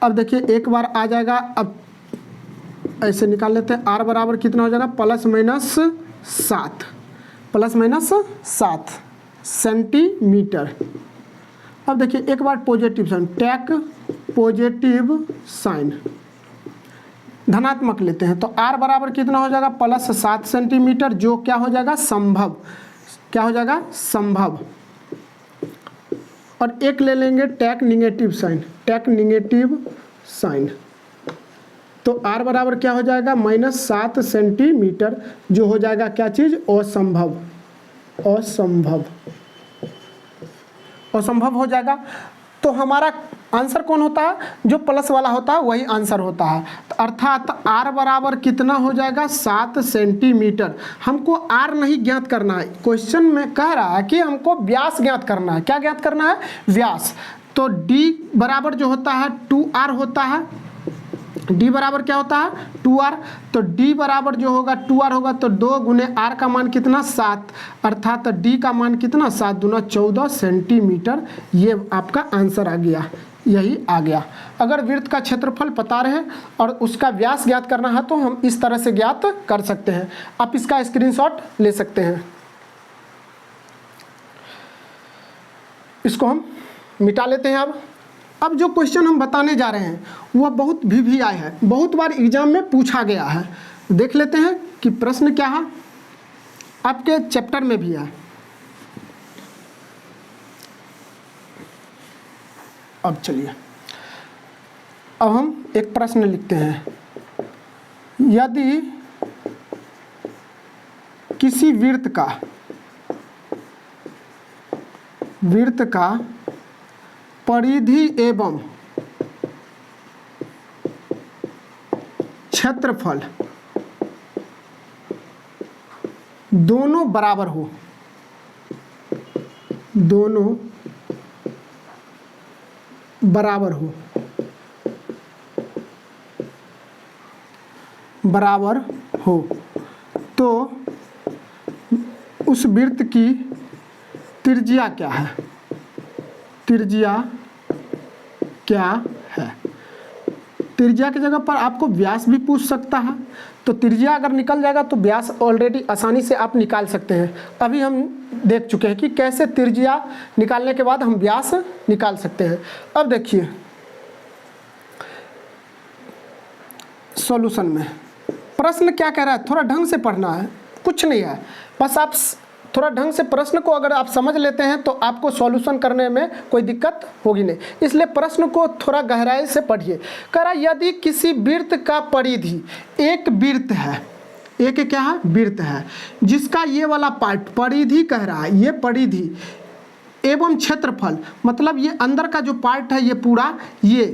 [SPEAKER 1] अब देखिए एक बार आ जाएगा, अब ऐसे निकाल लेते हैं। r बराबर कितना हो जाएगा, +-7 सेंटीमीटर। अब देखिए एक बार positive sign, take positive sign, धनात्मक लेते हैं। तो r बराबर कितना हो जाएगा, +7 सेंटीमीटर, जो क्या हो जाएगा, संभव, क्या हो जाएगा, संभव। और एक ले लेंगे take negative sign, take negative sign. तो r बराबर क्या हो जाएगा, -7 सेंटीमीटर, जो हो जाएगा क्या चीज़, असंभव, असंभव, असंभव हो जाएगा। तो हमारा आंसर कौन होता है, जो प्लस वाला होता है वही आंसर होता है। तो अर्थात r बराबर कितना हो जाएगा, 7 सेंटीमीटर। हमको r नहीं ज्ञात करना है, क्वेश्चन में कह रहा है कि हमको व्यास ज्ञात करना है। क्या ज्ञात करना है, व्यास। तो d बराबर जो होता है 2r होता है, d बराबर क्या होता है, 2r। तो d बराबर जो होगा 2r होगा, तो 2 गुने r का मान कितना, 7, अर्थात d का मान कितना, 7 दूना 14 सेंटीमीटर। ये आपका आंसर आ गया, यही आ गया। अगर वृत्त का क्षेत्रफल पता रहे और उसका व्यास ज्ञात करना है तो हम इस तरह से ज्ञात कर सकते हैं। आप इसका स्क्रीनशॉट ले सकते हैं। इसको हम मिटा लेते हैं। अब जो क्वेश्चन हम बताने जा रहे हैं वह बहुत VVI है, बहुत बार एग्जाम में पूछा गया है। देख लेते हैं कि प्रश्न क्या है, आपके चैप्टर में भी है। अब चलिए, अब हम एक प्रश्न लिखते हैं। यदि किसी वृत्त का परिधि एवं क्षेत्रफल दोनों बराबर हो, दोनों बराबर हो, बराबर हो, तो उस वृत्त की त्रिज्या क्या है, त्रिज्या क्या है। त्रिज्या की जगह पर आपको व्यास भी पूछ सकता है, तो त्रिज्या अगर निकल जाएगा तो व्यास ऑलरेडी आसानी से आप निकाल सकते हैं। अभी हम देख चुके हैं कि कैसे त्रिज्या निकालने के बाद हम व्यास निकाल सकते हैं। अब देखिए सॉल्यूशन में प्रश्न क्या कह रहा है, थोड़ा ढंग से पढ़ना है, कुछ नहीं है, बस आप थोड़ा ढंग से प्रश्न को अगर आप समझ लेते हैं तो आपको सॉल्यूशन करने में कोई दिक्कत होगी नहीं, इसलिए प्रश्न को थोड़ा गहराई से पढ़िए। कह रहा यदि किसी वृत्त का परिधि, एक वृत्त है, एक क्या है, वृत्त है, जिसका ये वाला पार्ट परिधि कह रहा है, ये परिधि एवं क्षेत्रफल, मतलब ये अंदर का जो पार्ट है ये पूरा, ये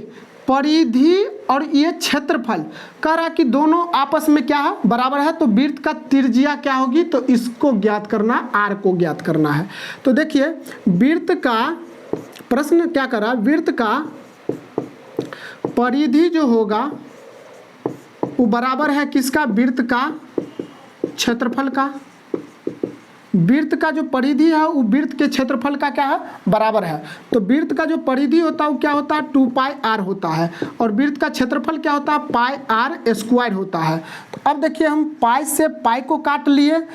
[SPEAKER 1] परिधि और ये क्षेत्रफल कह रहा है कि दोनों आपस में क्या है, बराबर है, तो वृत्त का त्रिज्या क्या होगी, तो इसको ज्ञात करना, आर को ज्ञात करना है। तो देखिए वृत्त का प्रश्न क्या कर रहा है, वृत्त का परिधि जो होगा वो बराबर है किसका, वृत्त का क्षेत्रफल का। वृत्त का जो परिधि है वो वृत्त के क्षेत्रफल का क्या है, बराबर है। तो वृत्त का जो परिधि होता है वो क्या होता है, 2πr होता है, और वृत्त का क्षेत्रफल क्या होता है, πr² होता है। तो अब देखिए हम पाई से पाई को काट लिए,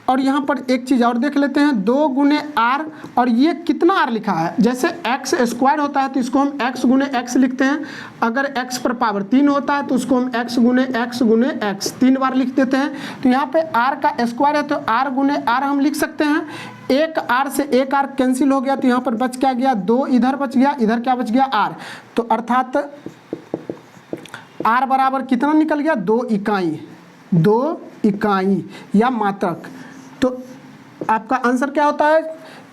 [SPEAKER 1] और यहाँ पर एक चीज़ और देख लेते हैं, 2 गुने r, और ये कितना r लिखा है, जैसे x² होता है तो इसको हम x गुने x लिखते हैं, अगर x पर पावर 3 होता है तो उसको हम x गुने x 3 बार लिख देते हैं। तो यहाँ पे r का स्क्वायर है तो r गुने r हम लिख सकते हैं। एक r से एक r कैंसिल हो गया, तो यहाँ पर बच क्या गया, 2 इधर बच गया, इधर क्या बच गया, r, तो अर्थात r बराबर कितना निकल गया, 2 इकाई, 2 इकाई या मात्रक। तो आपका आंसर क्या होता है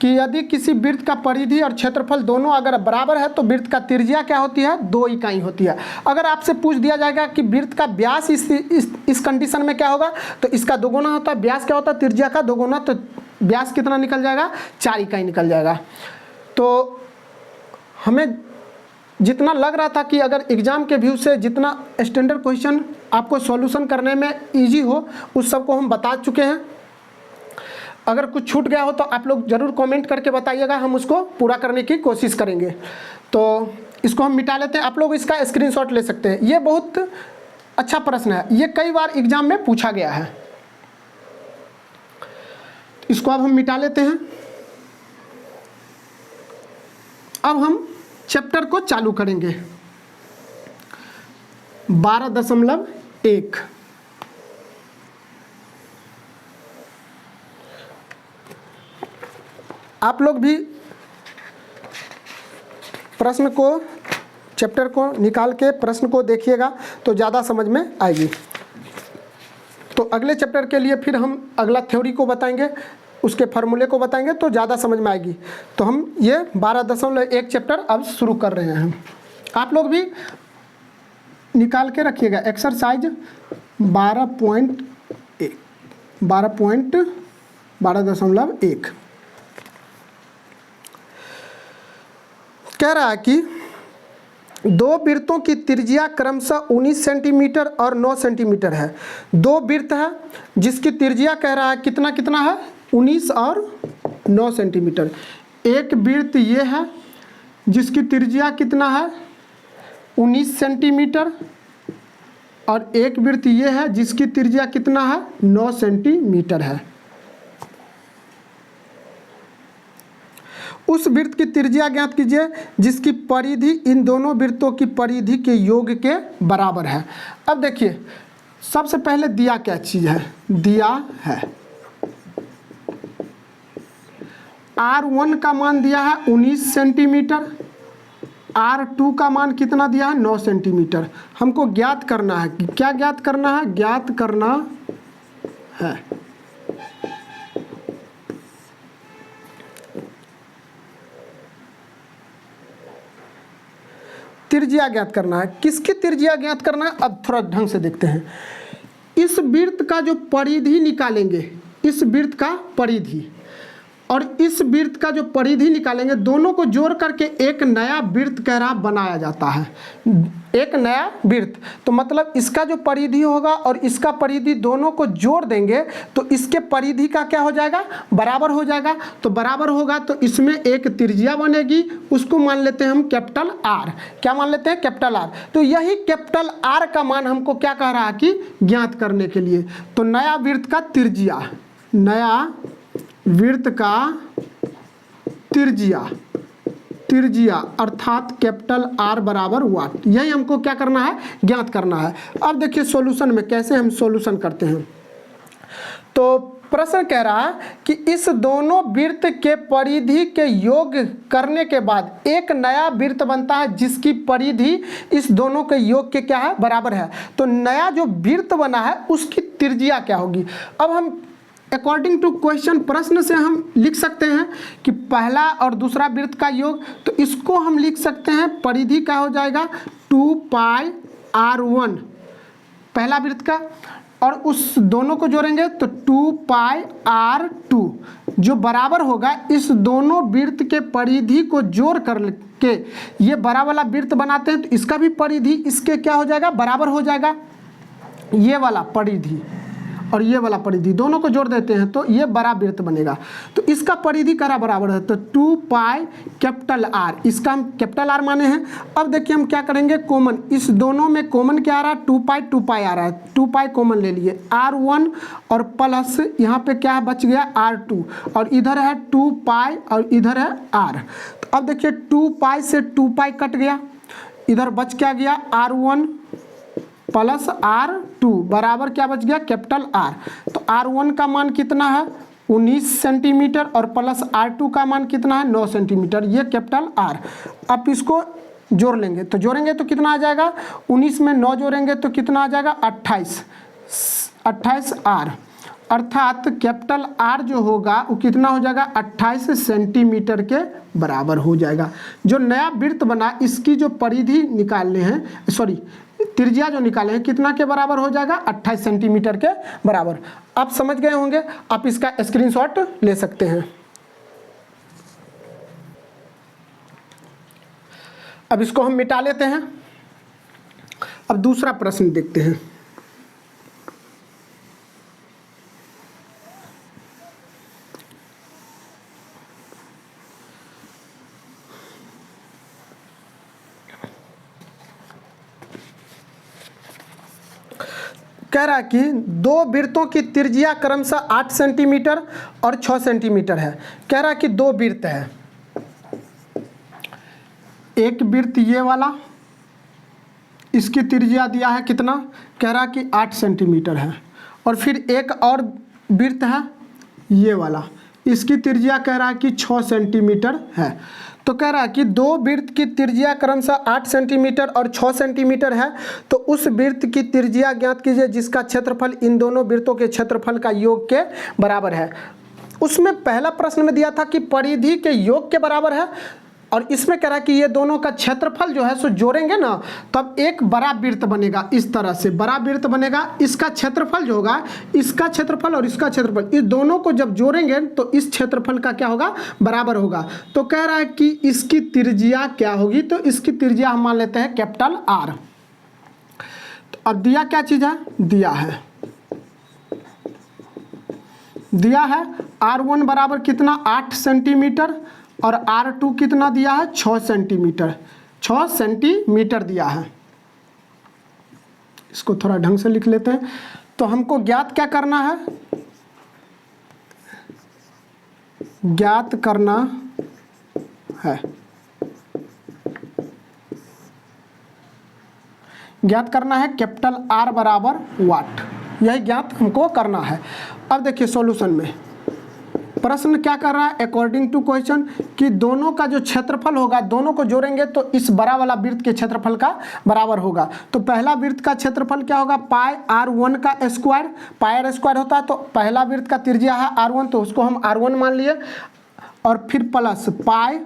[SPEAKER 1] कि यदि किसी वृत्त का परिधि और क्षेत्रफल दोनों अगर बराबर है तो वृत्त का त्रिज्या क्या होती है, 2 इकाई होती है। अगर आपसे पूछ दिया जाएगा कि वृत्त का व्यास इस कंडीशन में क्या होगा, तो इसका दोगुना होता है, व्यास क्या होता है, त्रिज्या का दोगुना, तो व्यास कितना निकल जाएगा, 4 इकाई निकल जाएगा। तो हमें जितना लग रहा था कि अगर एग्जाम के व्यू से जितना स्टैंडर्ड क्वेश्चन आपको सॉल्यूशन करने में ईजी हो, उस सब को हम बता चुके हैं। अगर कुछ छूट गया हो तो आप लोग ज़रूर कमेंट करके बताइएगा, हम उसको पूरा करने की कोशिश करेंगे। तो इसको हम मिटा लेते हैं, आप लोग इसका स्क्रीनशॉट ले सकते हैं। ये बहुत अच्छा प्रश्न है, ये कई बार एग्जाम में पूछा गया है। इसको अब हम मिटा लेते हैं। अब हम चैप्टर को चालू करेंगे। 12.1 आप लोग भी प्रश्न को, चैप्टर को निकाल के प्रश्न को देखिएगा तो ज़्यादा समझ में आएगी। तो अगले चैप्टर के लिए फिर हम अगला थ्योरी को बताएंगे, उसके फार्मूले को बताएंगे तो ज़्यादा समझ में आएगी। तो हम ये 12.1 चैप्टर अब शुरू कर रहे हैं। आप लोग भी निकाल के रखिएगा एक्सरसाइज 12.1 कह रहा है कि 2 वृत्तों की त्रिज्या क्रमशः 19 सेंटीमीटर और 9 सेंटीमीटर है। 2 वृत्त है जिसकी त्रिज्या कह रहा है कितना कितना है, 19 और 9 सेंटीमीटर। एक वृत्त ये है जिसकी त्रिज्या कितना है, 19 सेंटीमीटर, और एक वृत्त ये है जिसकी त्रिज्या कितना है, 9 सेंटीमीटर है। उस वृत्त की त्रिज्या ज्ञात कीजिए जिसकी परिधि इन दोनों वृत्तों की परिधि के योग के बराबर है। अब देखिए सबसे पहले दिया क्या चीज़ है, दिया है R1 का मान दिया है 19 सेंटीमीटर, R2 का मान कितना दिया है, 9 सेंटीमीटर। हमको ज्ञात करना है कि क्या ज्ञात करना है, ज्ञात करना है त्रिज्या ज्ञात करना है। किसकी त्रिज्या ज्ञात करना है, अब थोड़ा ढंग से देखते हैं। इस वृत्त का जो परिधि निकालेंगे, इस वृत्त का परिधि, और इस वृत्त का जो परिधि निकालेंगे, दोनों को जोड़ करके एक नया वृत्त कह रहा बनाया जाता है, एक नया वृत्त। तो मतलब इसका जो परिधि होगा और इसका परिधि दोनों को जोड़ देंगे तो इसके परिधि का क्या हो जाएगा, बराबर हो जाएगा। तो बराबर होगा तो इसमें एक त्रिज्या बनेगी, उसको मान लेते हैं हम कैपिटल आर। क्या मान लेते हैं, कैपिटल आर। तो यही कैपिटल आर का मान हमको क्या कह रहा है कि ज्ञात करने के लिए। तो नया वृत्त का त्रिज्या, नया वृत्त का त्रिज्या अर्थात कैपिटल आर बराबर वाट, यही हमको क्या करना है, ज्ञात करना है। अब देखिए सॉल्यूशन में कैसे हम सॉल्यूशन करते हैं। तो प्रश्न कह रहा है कि इस दोनों वृत्त के परिधि के योग करने के बाद एक नया वृत्त बनता है जिसकी परिधि इस दोनों के योग के क्या है, बराबर है। तो नया जो वृत्त बना है उसकी त्रिज्या क्या होगी। अब हम अकॉर्डिंग टू क्वेश्चन, प्रश्न से हम लिख सकते हैं कि पहला और दूसरा वृत्त का योग, तो इसको हम लिख सकते हैं परिधि क्या हो जाएगा 2πr1 पहला वृत्त का, और उस दोनों को जोड़ेंगे तो 2πr2 जो बराबर होगा इस दोनों वृत्त के परिधि को जोड़ कर के ये बड़ा वाला वृत्त बनाते हैं, तो इसका भी परिधि इसके क्या हो जाएगा, बराबर हो जाएगा। ये वाला परिधि और ये वाला परिधि दोनों को जोड़ देते हैं तो ये बड़ा वृत्त बनेगा। तो इसका परिधि करा बराबर है तो 2π कैपिटल आर, इसका हम कैपिटल आर माने हैं। अब देखिए हम क्या करेंगे, कॉमन, इस दोनों में कॉमन क्या आ रहा है, 2π आ रहा है, 2π कॉमन ले लिए, r1 और प्लस यहाँ पे क्या बच गया r2 और इधर है 2π और इधर है r। तो अब देखिए 2π से 2π कट गया, इधर बच क्या गया r1 प्लस r2 बराबर क्या बच गया, कैपिटल आर। तो r1 का मान कितना है 19 सेंटीमीटर और प्लस r2 का मान कितना है 9 सेंटीमीटर, ये कैपिटल आर। अब इसको जोड़ लेंगे तो जोड़ेंगे तो कितना आ जाएगा, 19 में 9 जोड़ेंगे तो कितना आ जाएगा 28 आर, अर्थात कैपिटल आर जो होगा वो कितना हो जाएगा 28 सेंटीमीटर के बराबर हो जाएगा। जो नया वृत्त बना इसकी जो परिधि निकालने हैं, सॉरी त्रिज्या जो निकाले हैं कितना के बराबर हो जाएगा 28 सेंटीमीटर के बराबर। आप समझ गए होंगे, आप इसका स्क्रीनशॉट ले सकते हैं। अब इसको हम मिटा लेते हैं। अब दूसरा प्रश्न देखते हैं। कह रहा है कि दो वृत्तों की त्रिज्या क्रमशः 8 सेंटीमीटर और 6 सेंटीमीटर है। कह रहा है कि दो वृत्त है, एक वृत्त ये वाला, इसकी त्रिज्या दिया है कितना, कह रहा है कि 8 सेंटीमीटर है, और फिर एक और वृत्त है ये वाला, इसकी त्रिज्या कह रहा है कि 6 सेंटीमीटर है। तो कह रहा है कि दो वृत्त की त्रिज्या क्रमशः 8 सेंटीमीटर और 6 सेंटीमीटर है, तो उस वृत्त की त्रिज्या ज्ञात कीजिए जिसका क्षेत्रफल इन दोनों वृत्तों के क्षेत्रफल का योग के बराबर है। उसमें पहला प्रश्न में दिया था कि परिधि के योग के बराबर है, और इसमें कह रहा है कि ये दोनों का क्षेत्रफल जो है सो जोड़ेंगे ना तब एक बड़ा वृत्त बनेगा। इस तरह से बड़ा वृत्त बनेगा, इसका क्षेत्रफल जो होगा, इसका क्षेत्रफल और इसका क्षेत्रफल, इस दोनों को जब जोड़ेंगे तो इस क्षेत्रफल का क्या होगा, बराबर होगा। तो कह रहा है कि इसकी त्रिज्या क्या होगी, तो इसकी त्रिज्या हम मान लेते हैं कैपिटल आर। तो अब दिया क्या चीज़ है, दिया है r1 बराबर कितना 8 सेंटीमीटर और r2 कितना दिया है 6 सेंटीमीटर, 6 सेंटीमीटर दिया है। इसको थोड़ा ढंग से लिख लेते हैं। तो हमको ज्ञात क्या करना है, ज्ञात करना है कैपिटल आर बराबर वाट, यही ज्ञात हमको करना है। अब देखिए सॉल्यूशन में प्रश्न क्या कर रहा है, अकॉर्डिंग टू क्वेश्चन, कि दोनों का जो क्षेत्रफल होगा दोनों को जोड़ेंगे तो इस बड़ा वाला वृत्त के क्षेत्रफल का बराबर होगा। तो पहला वृत्त का क्षेत्रफल क्या होगा, पाई r1 का स्क्वायर, पाई r स्क्वायर होता है, तो पहला वृत्त का त्रिज्या है r1 तो उसको हम r1 मान लिए, और फिर प्लस पाई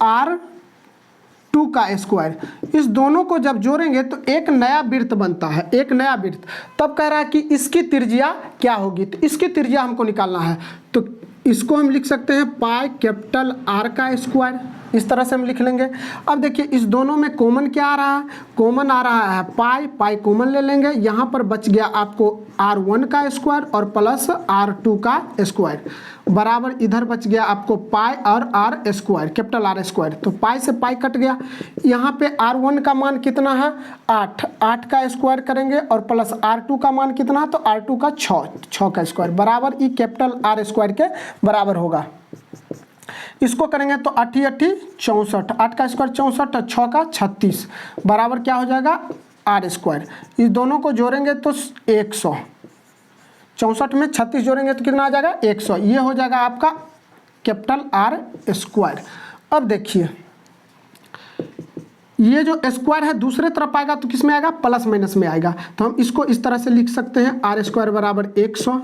[SPEAKER 1] r2 का स्क्वायर, इस दोनों को जब जोड़ेंगे तो एक नया वृत्त बनता है, एक नया वृत्त। तब कह रहा है कि इसकी त्रिज्या क्या होगी, तो इसकी त्रिज्या हमको निकालना है। तो इसको हम लिख सकते हैं पाई कैपिटल आर का स्क्वायर, इस तरह से हम लिख लेंगे। अब देखिए इस दोनों में कॉमन क्या आ रहा है, कॉमन आ रहा है पाई, पाई कॉमन ले लेंगे, यहाँ पर बच गया आपको R1 का स्क्वायर और प्लस R2 का स्क्वायर, बराबर इधर बच गया आपको पाई और R square, capital R square. तो पाई से पाई कट गया, यहाँ पे R1 का मान कितना है 8, 8 का स्क्वायर करेंगे और प्लस R2 का मान कितना है, तो R2 का 6, 6 का स्क्वायर, बराबर ई कैपिटल आर स्क्वायर के बराबर होगा। इसको करेंगे तो 8 8 64, 8 का स्क्वायर 64 और 6 का 36, बराबर क्या हो जाएगा आर स्क्वायर। इस दोनों को जोड़ेंगे तो 100, 64 में 36 जोड़ेंगे तो कितना आ जाएगा 100, ये हो जाएगा आपका कैपिटल आर स्क्वायर। अब देखिए ये जो स्क्वायर है दूसरे तरफ आएगा तो किस में आएगा, प्लस माइनस में आएगा, तो हम इसको इस तरह से लिख सकते हैं आर स्क्वायर बराबर 100।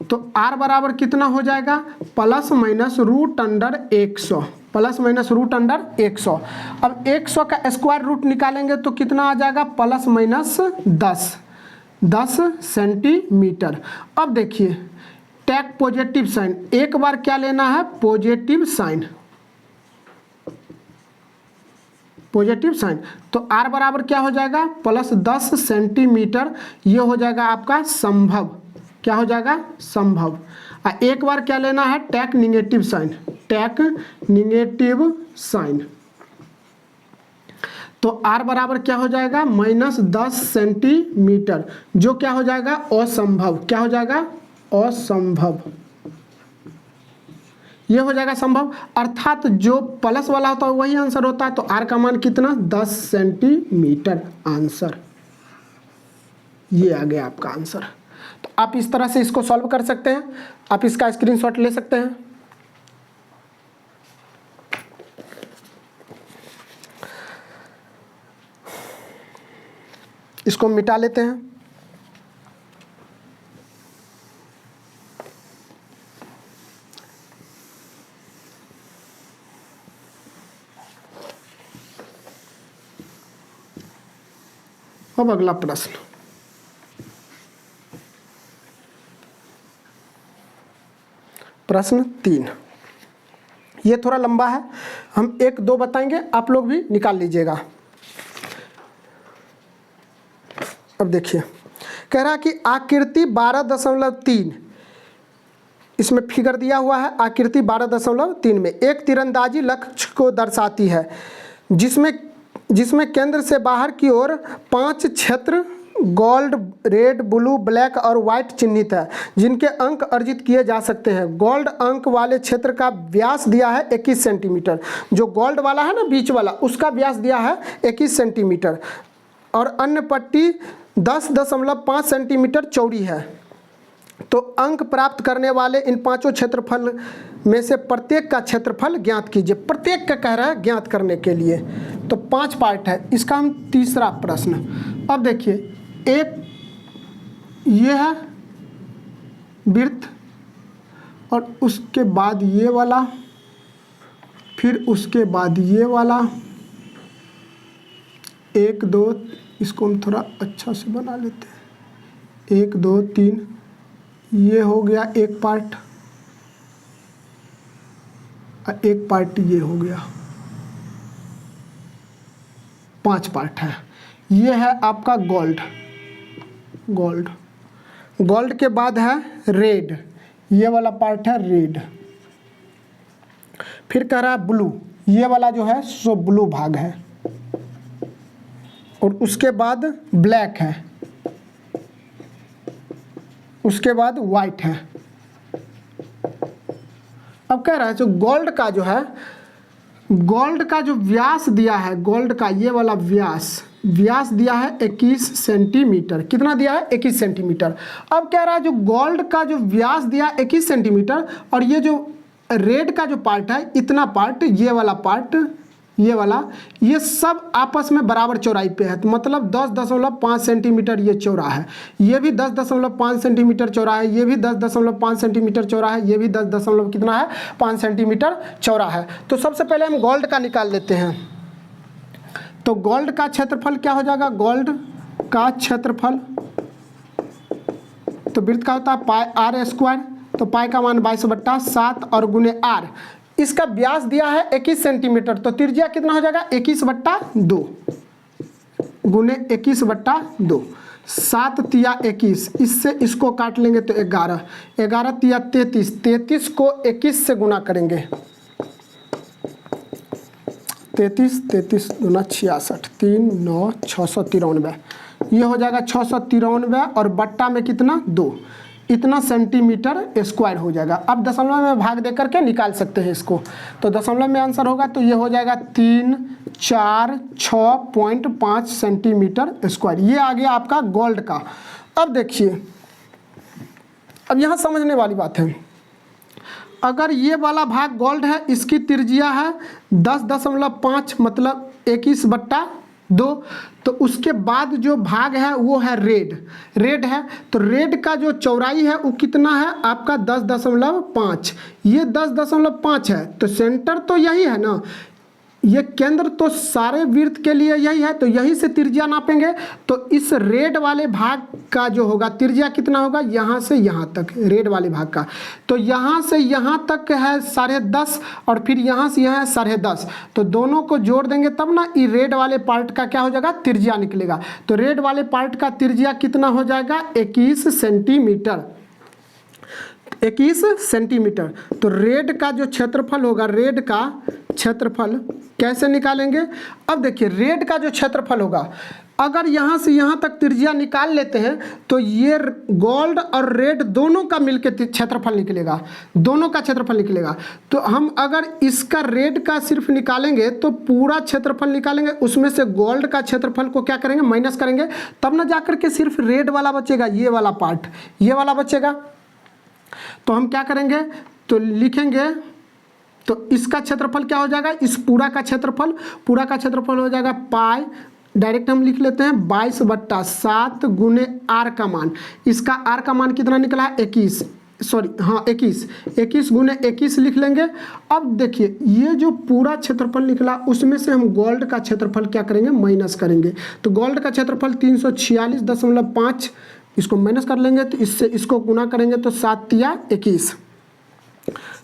[SPEAKER 1] तो r बराबर कितना हो जाएगा, plus minus root under 100, plus minus root under 100। अब 100 का स्क्वायर रूट निकालेंगे तो कितना आ जाएगा, प्लस माइनस 10 सेंटीमीटर। अब देखिए टेक पॉजिटिव साइन, एक बार क्या लेना है पॉजिटिव साइन, पॉजिटिव साइन, तो r बराबर क्या हो जाएगा प्लस 10 सेंटीमीटर, ये हो जाएगा आपका संभव, क्या हो जाएगा संभव। एक बार क्या लेना है take negative sign, take negative sign, तो r बराबर क्या हो जाएगा माइनस 10 सेंटीमीटर, जो क्या हो जाएगा असंभव, क्या हो जाएगा असंभव, ये हो जाएगा संभव, अर्थात जो प्लस वाला होता है वही आंसर होता है। तो r का मान कितना 10 सेंटीमीटर आंसर, ये आ गया आपका आंसर। तो आप इस तरह से इसको सॉल्व कर सकते हैं, आप इसका स्क्रीनशॉट ले सकते हैं। इसको मिटा लेते हैं। अब अगला प्रश्न, प्रश्न 3, ये थोड़ा लंबा है, हम 1 2 बताएंगे, आप लोग भी निकाल लीजिएगा। अब देखिए कह रहा है कि आकृति 12.3, इसमें फिगर दिया हुआ है, आकृति 12.3 में एक तीरंदाजी लक्ष्य को दर्शाती है जिसमें केंद्र से बाहर की ओर 5 क्षेत्र गोल्ड, रेड, ब्लू, ब्लैक और वाइट चिन्हित है जिनके अंक अर्जित किए जा सकते हैं। गोल्ड अंक वाले क्षेत्र का व्यास दिया है 21 सेंटीमीटर, जो गोल्ड वाला है ना बीच वाला, उसका व्यास दिया है 21 सेंटीमीटर और अन्य पट्टी 10.5 सेंटीमीटर चौड़ी है। तो अंक प्राप्त करने वाले इन पांचों क्षेत्रफल में से प्रत्येक का क्षेत्रफल ज्ञात कीजिए। प्रत्येक का कह रहा है ज्ञात करने के लिए, तो 5 पार्ट है इसका। हम तीसरा प्रश्न, अब देखिए एक ये है वृत्त और उसके बाद ये वाला, फिर उसके बाद ये वाला, 1 2, इसको हम थोड़ा अच्छा से बना लेते हैं, 1 2 3, ये हो गया एक पार्ट, एक पार्ट ये हो गया, 5 पार्ट है। ये है आपका गोल्ड, गोल्ड, गोल्ड के बाद है रेड, ये वाला पार्ट है रेड, फिर कह रहा है ब्लू, ये वाला जो है सो ब्लू भाग है, और उसके बाद ब्लैक है, उसके बाद वाइट है। अब कह रहा है जो गोल्ड का जो है, गोल्ड का जो व्यास दिया है, गोल्ड का ये वाला व्यास दिया है 21 सेंटीमीटर। कितना दिया है 21 सेंटीमीटर। अब कह रहा है जो गोल्ड का जो व्यास दिया है 21 सेंटीमीटर और ये जो रेड का जो पार्ट है, इतना पार्ट, ये वाला पार्ट, ये वाला, ये सब आपस में बराबर चौड़ाई पे है, तो मतलब 10.5 सेंटीमीटर ये चौड़ा है, ये भी 10.5 सेंटीमीटर चौड़ा है, ये भी 10.5 सेंटीमीटर चौड़ा है, ये भी 10 कितना है 5 सेंटीमीटर चौड़ा है। तो सबसे पहले हम गोल्ड का निकाल लेते हैं। तो गोल्ड का क्षेत्रफल क्या हो जाएगा, गोल्ड का क्षेत्रफल, तो वृत्त का होता है पाई आर स्क्वायर, तो पाई का मान 22/7 और गुने आर, इसका व्यास दिया है 21 सेंटीमीटर, तो त्रिज्या कितना हो जाएगा 21/2 गुने 21/2, 7 तिया 21, इससे इसको काट लेंगे तो 11, 11 तिया 33, 33 को 21 से गुना करेंगे, 33 दूना 66, 3 9 693, ये हो जाएगा 693 और बट्टा में कितना 2, इतना सेंटीमीटर स्क्वायर हो जाएगा। अब दशमलव में भाग दे करके निकाल सकते हैं इसको, तो दशमलव में आंसर होगा तो ये हो जाएगा 346.5 सेंटीमीटर स्क्वायर। ये आ गया आपका गोल्ड का। अब देखिए, अब यहाँ समझने वाली बात है, अगर ये वाला भाग गोल्ड है, इसकी त्रिज्या है 10.5 मतलब 21/2, तो उसके बाद जो भाग है वो है रेड है, तो रेड का जो चौड़ाई है वो कितना है आपका 10.5, ये 10.5 है, तो सेंटर तो यही है ना, ये केंद्र तो सारे वृत्त के लिए यही है, तो यही से त्रिज्या नापेंगे, तो इस रेड वाले भाग का जो होगा त्रिज्या कितना होगा, यहाँ से यहाँ तक, रेड वाले भाग का, तो यहाँ से यहाँ तक है 10.5 और फिर यहाँ से यहाँ है 10.5, तो दोनों को जोड़ देंगे तब ना ये रेड वाले पार्ट का क्या हो जाएगा त्रिज्या निकलेगा, तो रेड वाले पार्ट का त्रिज्या कितना हो जाएगा 21 सेंटीमीटर, 21 सेंटीमीटर। तो रेड का जो क्षेत्रफल होगा, रेड का क्षेत्रफल कैसे निकालेंगे, अब देखिए रेड का जो क्षेत्रफल होगा, अगर यहाँ से यहाँ तक त्रिज्या निकाल लेते हैं तो ये गोल्ड और रेड दोनों का मिलकर क्षेत्रफल निकलेगा, दोनों का क्षेत्रफल निकलेगा। तो हम अगर इसका रेड का सिर्फ निकालेंगे तो पूरा क्षेत्रफल निकालेंगे, उसमें से गोल्ड का क्षेत्रफल को क्या करेंगे माइनस करेंगे, तब ना जाकर के सिर्फ रेड वाला बचेगा, ये वाला पार्ट, ये वाला बचेगा। तो हम क्या करेंगे, तो लिखेंगे, तो इसका क्षेत्रफल क्या हो जाएगा, इस पूरा का क्षेत्रफल हो जाएगा पाई, डायरेक्ट हम लिख लेते हैं 22/7 गुने आर का मान, इसका आर का मान कितना निकला है 21, सॉरी हाँ 21 गुने 21 लिख लेंगे। अब देखिए ये जो पूरा क्षेत्रफल निकला उसमें से हम गोल्ड का क्षेत्रफल क्या करेंगे माइनस करेंगे, तो गोल्ड का क्षेत्रफल 346.5, इसको माइनस कर लेंगे तो इससे इसको गुना करेंगे तो 7 तिया 21,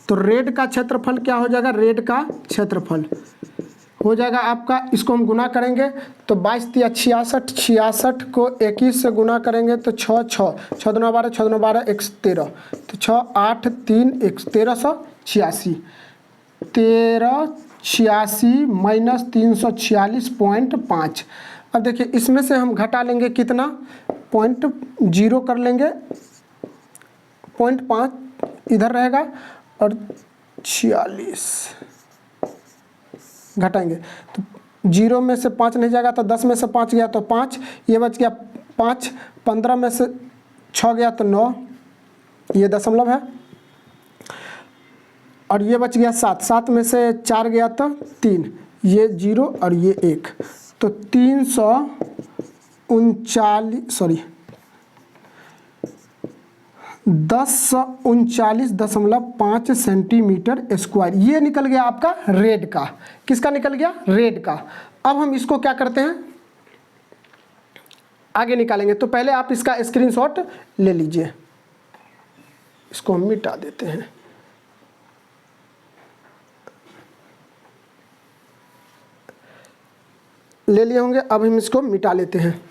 [SPEAKER 1] तो रेड का क्षेत्रफल क्या हो जाएगा, रेड का क्षेत्रफल हो जाएगा आपका, इसको हम गुना करेंगे तो 22 तिया 66, 66 को 21 से गुना करेंगे तो 6 दूना 12, 6 दूना 12 1 13, तो 6 8 3 1 1386, 1386 माइनस 346.5। अब देखिए इसमें से हम घटा लेंगे कितना, 0.0 कर लेंगे, 0.5 इधर रहेगा और 46 घटाएंगे तो 0 में से 5 नहीं जाएगा तो 10 में से 5 गया तो 5, ये बच गया 5, 15 में से 6 गया तो 9, ये दशमलव है, और ये बच गया 7 में से 4 गया तो 3, ये 0 और ये 1, तो 1039.5 सेंटीमीटर स्क्वायर, ये निकल गया आपका रेड का। किसका निकल गया, रेड का। अब हम इसको क्या करते हैं आगे निकालेंगे, तो पहले आप इसका स्क्रीनशॉट ले लीजिए, इसको हम मिटा देते हैं। ले लिए होंगे, अब हम इसको मिटा लेते हैं।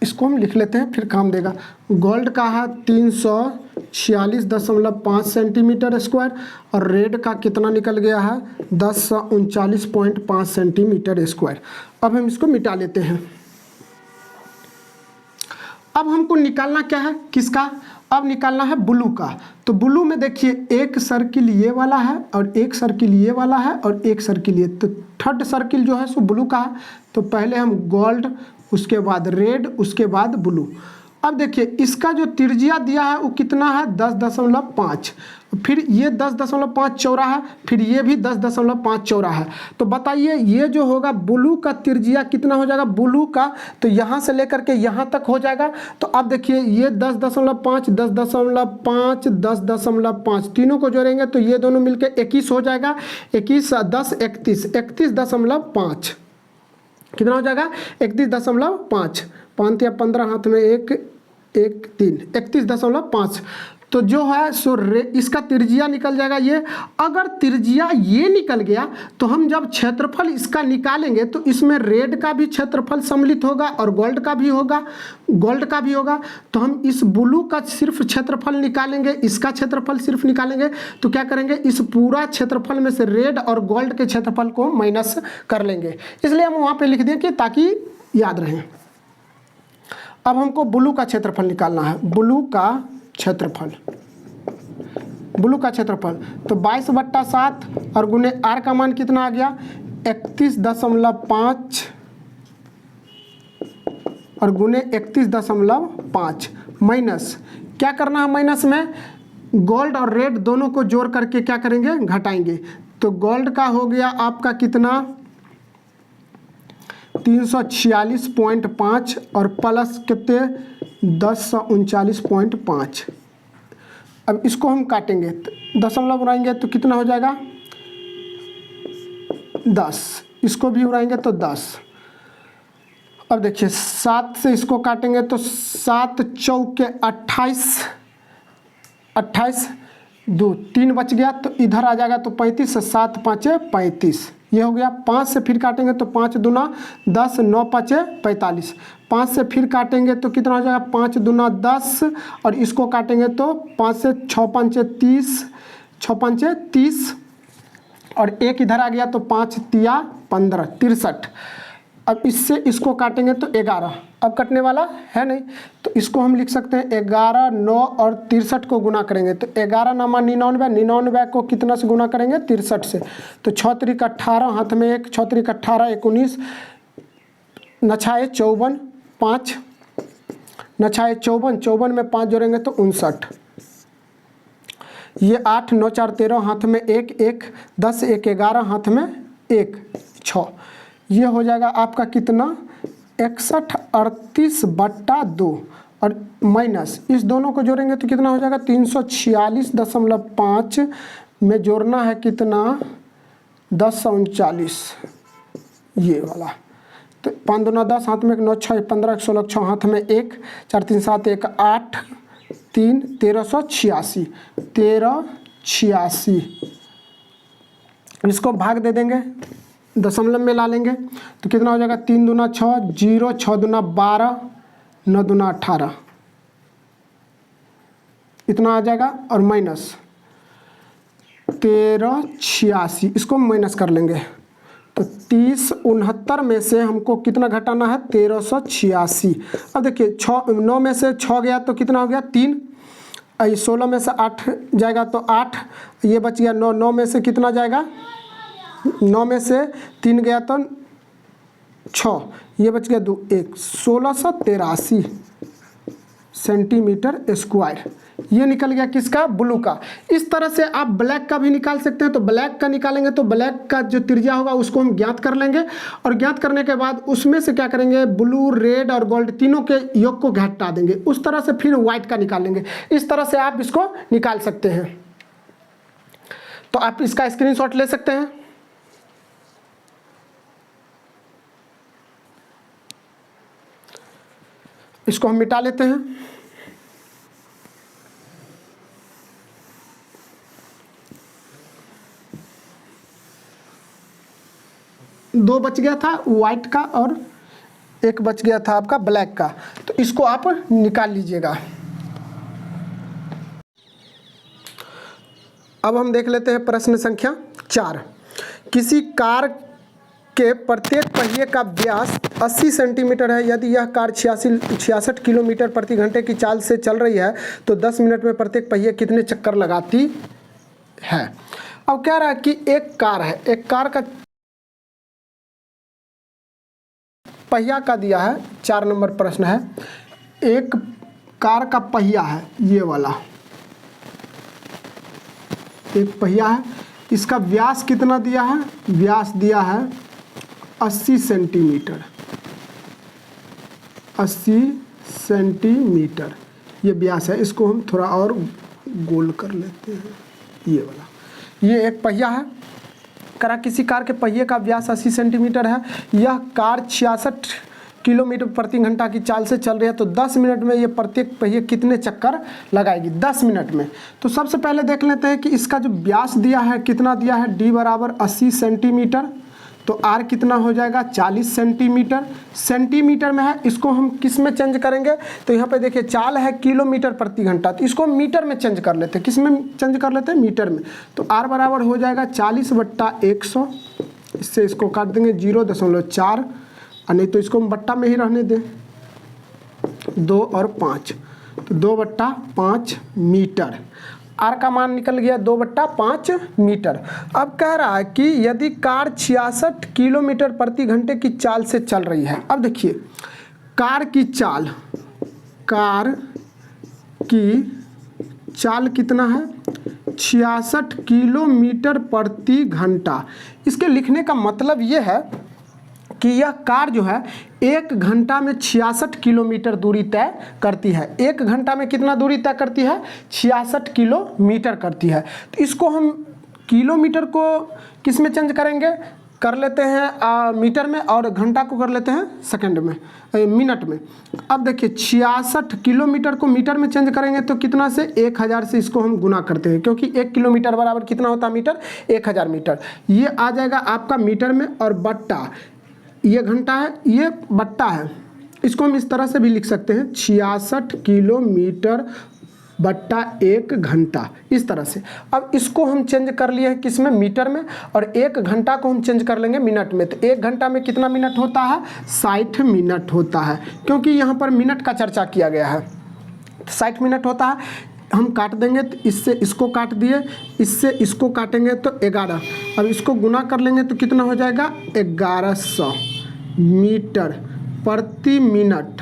[SPEAKER 1] इसको हम लिख लेते हैं फिर काम देगा। गोल्ड का है 346.5 सेंटीमीटर स्क्वायर और रेड का कितना निकल गया है 1039.5 सेंटीमीटर स्क्वायर। अब हम इसको मिटा लेते हैं। अब हमको निकालना क्या है, किसका, अब निकालना है ब्लू का। तो ब्लू में देखिए एक सर्किल ये वाला है और एक सर्किल ये वाला है और एक सर्किल ये, तो थर्ड सर्किल जो है सो ब्लू का है। तो पहले हम गोल्ड, उसके बाद रेड, उसके बाद ब्लू। अब देखिए इसका जो त्रिज्या दिया है वो कितना है 10.5, फिर ये 10.5 चौड़ा है, फिर ये भी 10.5 चौड़ा है। तो बताइए ये जो होगा ब्लू का त्रिज्या कितना हो जाएगा, ब्लू का तो यहाँ से लेकर के यहाँ तक हो जाएगा। तो अब देखिए ये 10.5, 10.5, 10.5 तीनों को जोड़ेंगे तो ये दोनों मिलकर 21 हो जाएगा। 21 10 31, 31.5 कितना हो जाएगा 31.5 5 या 15 हाथ में 1 1 3 31.5। तो जो है सो इसका त्रिज्या निकल जाएगा ये। अगर त्रिज्या ये निकल गया तो हम जब क्षेत्रफल इसका निकालेंगे तो इसमें रेड का भी क्षेत्रफल सम्मिलित होगा और गोल्ड का भी होगा। तो हम इस ब्लू का सिर्फ क्षेत्रफल निकालेंगे, इसका क्षेत्रफल सिर्फ निकालेंगे। तो क्या करेंगे, इस पूरा क्षेत्रफल में से रेड और गोल्ड के क्षेत्रफल को माइनस कर लेंगे। इसलिए हम वहाँ पे लिख दें कि ताकि याद रहे। अब हमको ब्लू का क्षेत्रफल निकालना है। ब्लू का क्षेत्रफल तो 22/7 और गुने आर का मान कितना आ गया 31.5 और गुने 31.5 माइनस क्या करना है, माइनस में गोल्ड और रेड दोनों को जोड़ करके क्या करेंगे, घटाएंगे। तो गोल्ड का हो गया आपका कितना 346.5 और प्लस कितने 1039.5। अब इसको हम काटेंगे, दशमलव उड़ाएंगे तो कितना हो जाएगा 10, इसको भी उड़ाएंगे तो 10। अब देखिए 7 से इसको काटेंगे तो 7 चौके 28 2 3 बच गया तो इधर आ जाएगा तो 35 से 7 5 35 ये हो गया। 5 से फिर काटेंगे तो 5 दूना 10 9 5 45। 5 से फिर काटेंगे तो कितना हो जाएगा 5 दूना 10 और इसको काटेंगे तो 5 से 6 5 30 6 5 30 और एक इधर आ गया तो 5 तिया 15 63। अब इससे इसको काटेंगे तो 11, अब कटने वाला है नहीं तो इसको हम लिख सकते हैं 11 9 और 63 को गुना करेंगे तो 11 नामा 99, 99 को कितना से गुना करेंगे 63 से। तो 6 3 18 हाथ में 1 6 3 18 19 नछाए 54 5 नछाए 54 में 5 जोड़ेंगे तो 59। ये 8 9 4 13 हाथ में 1 1 10 1 11 हाथ में 1 6। ये हो जाएगा आपका कितना 61 38/2 और माइनस इस दोनों को जोड़ेंगे तो कितना हो जाएगा 346.5 में जोड़ना है कितना 1039 ये वाला। तो 5 दूना 10 हाथ में 1 9 6 15 16 6 हाथ में 1 4 3 7 1 8 3 1386 इसको भाग दे देंगे, दशमलव में ला लेंगे तो कितना हो जाएगा 3 दूना 6 0 6 दूना 12 9 दूना 18 इतना आ जाएगा और माइनस 1386 इसको माइनस कर लेंगे तो 30 69 में से हमको कितना घटाना है 1386। अब देखिए 9 में से 6 गया तो कितना हो गया 3, 16 में से 8 जाएगा तो 8 ये बच गया 9, 9 में से कितना जाएगा 9 में से 3 गया तो 6 ये बच गया 2 1 1683 सेंटीमीटर स्क्वायर। ये निकल गया किसका ब्लू का। इस तरह से आप ब्लैक का भी निकाल सकते हैं। तो ब्लैक का निकालेंगे तो ब्लैक का जो त्रिज्या होगा उसको हम ज्ञात कर लेंगे और ज्ञात करने के बाद उसमें से क्या करेंगे ब्लू रेड और गोल्ड तीनों के योग को घटा देंगे। उस तरह से फिर व्हाइट का निकालेंगे। इस तरह से आप इसको निकाल सकते हैं। तो आप इसका स्क्रीनशॉट ले सकते हैं। इसको हम मिटा लेते हैं। दो बच गया था वाइट का और एक बच गया था आपका ब्लैक का। तो इसको आप निकाल लीजिएगा। अब हम देख लेते हैं प्रश्न संख्या 4। किसी कार के प्रत्येक पहिए का व्यास 80 सेंटीमीटर है। यदि यह कार 66 किलोमीटर प्रति घंटे की चाल से चल रही है तो 10 मिनट में प्रत्येक पहिए कितने चक्कर लगाती है। अब कह रहा है कि एक कार है, एक कार का पहिया का दिया है। 4 नंबर प्रश्न है। एक कार का पहिया है ये वाला, एक पहिया है। इसका व्यास कितना दिया है, व्यास दिया है 80 सेंटीमीटर। 80 सेंटीमीटर ये व्यास है। इसको हम थोड़ा और गोल कर लेते हैं। ये वाला ये एक पहिया है। करा किसी कार के पहिए का व्यास 80 सेंटीमीटर है। यह कार 66 किलोमीटर प्रति घंटा की चाल से चल रही है, तो 10 मिनट में ये प्रत्येक पहिए कितने चक्कर लगाएगी 10 मिनट में। तो सबसे पहले देख लेते हैं कि इसका जो व्यास दिया है कितना दिया है, d बराबर 80 सेंटीमीटर, तो r कितना हो जाएगा 40 सेंटीमीटर। सेंटीमीटर में है, इसको हम किस में चेंज करेंगे, तो यहाँ पे देखिए चाल है किलोमीटर प्रति घंटा, तो इसको हम मीटर में चेंज कर लेते हैं। किस में चेंज कर लेते हैं, मीटर में। तो r बराबर हो जाएगा 40/100, इससे इसको काट देंगे 0.4, और नहीं तो इसको हम बट्टा में ही रहने दें, 2 और 5, तो 2/5 मीटर। आर का मान निकल गया 2/5 मीटर। अब कह रहा है कि यदि कार 66 किलोमीटर प्रति घंटे की चाल से चल रही है। अब देखिए कार की चाल कितना है, 66 किलोमीटर प्रति घंटा। इसके लिखने का मतलब ये है कि यह कार जो है 1 घंटा में 66 किलोमीटर दूरी तय करती है। 1 घंटा में कितना दूरी तय करती है, 66 किलोमीटर करती है। तो इसको हम किलोमीटर को किस में चेंज करेंगे, कर लेते हैं मीटर में, और घंटा को कर लेते हैं सेकंड में, मिनट में। अब देखिए 66 किलोमीटर को मीटर में चेंज करेंगे तो कितना से 1000 से इसको हम गुना करते हैं, क्योंकि 1 किलोमीटर बराबर कितना होता है मीटर, 1000 मीटर। ये आ जाएगा आपका मीटर में, और बट्टा ये घंटा है, ये बट्टा है। इसको हम इस तरह से भी लिख सकते हैं 66 किलोमीटर बट्टा 1 घंटा, इस तरह से। अब इसको हम चेंज कर लिए हैं किस में, मीटर में, और 1 घंटा को हम चेंज कर लेंगे मिनट में। तो 1 घंटा में कितना मिनट होता है, 60 मिनट होता है, क्योंकि यहाँ पर मिनट का चर्चा किया गया है। 60 मिनट होता है। हम काट देंगे, तो इससे इसको काट दिए, इससे इसको काटेंगे तो 11। अब इसको गुना कर लेंगे तो कितना हो जाएगा, 1100 मीटर प्रति मिनट।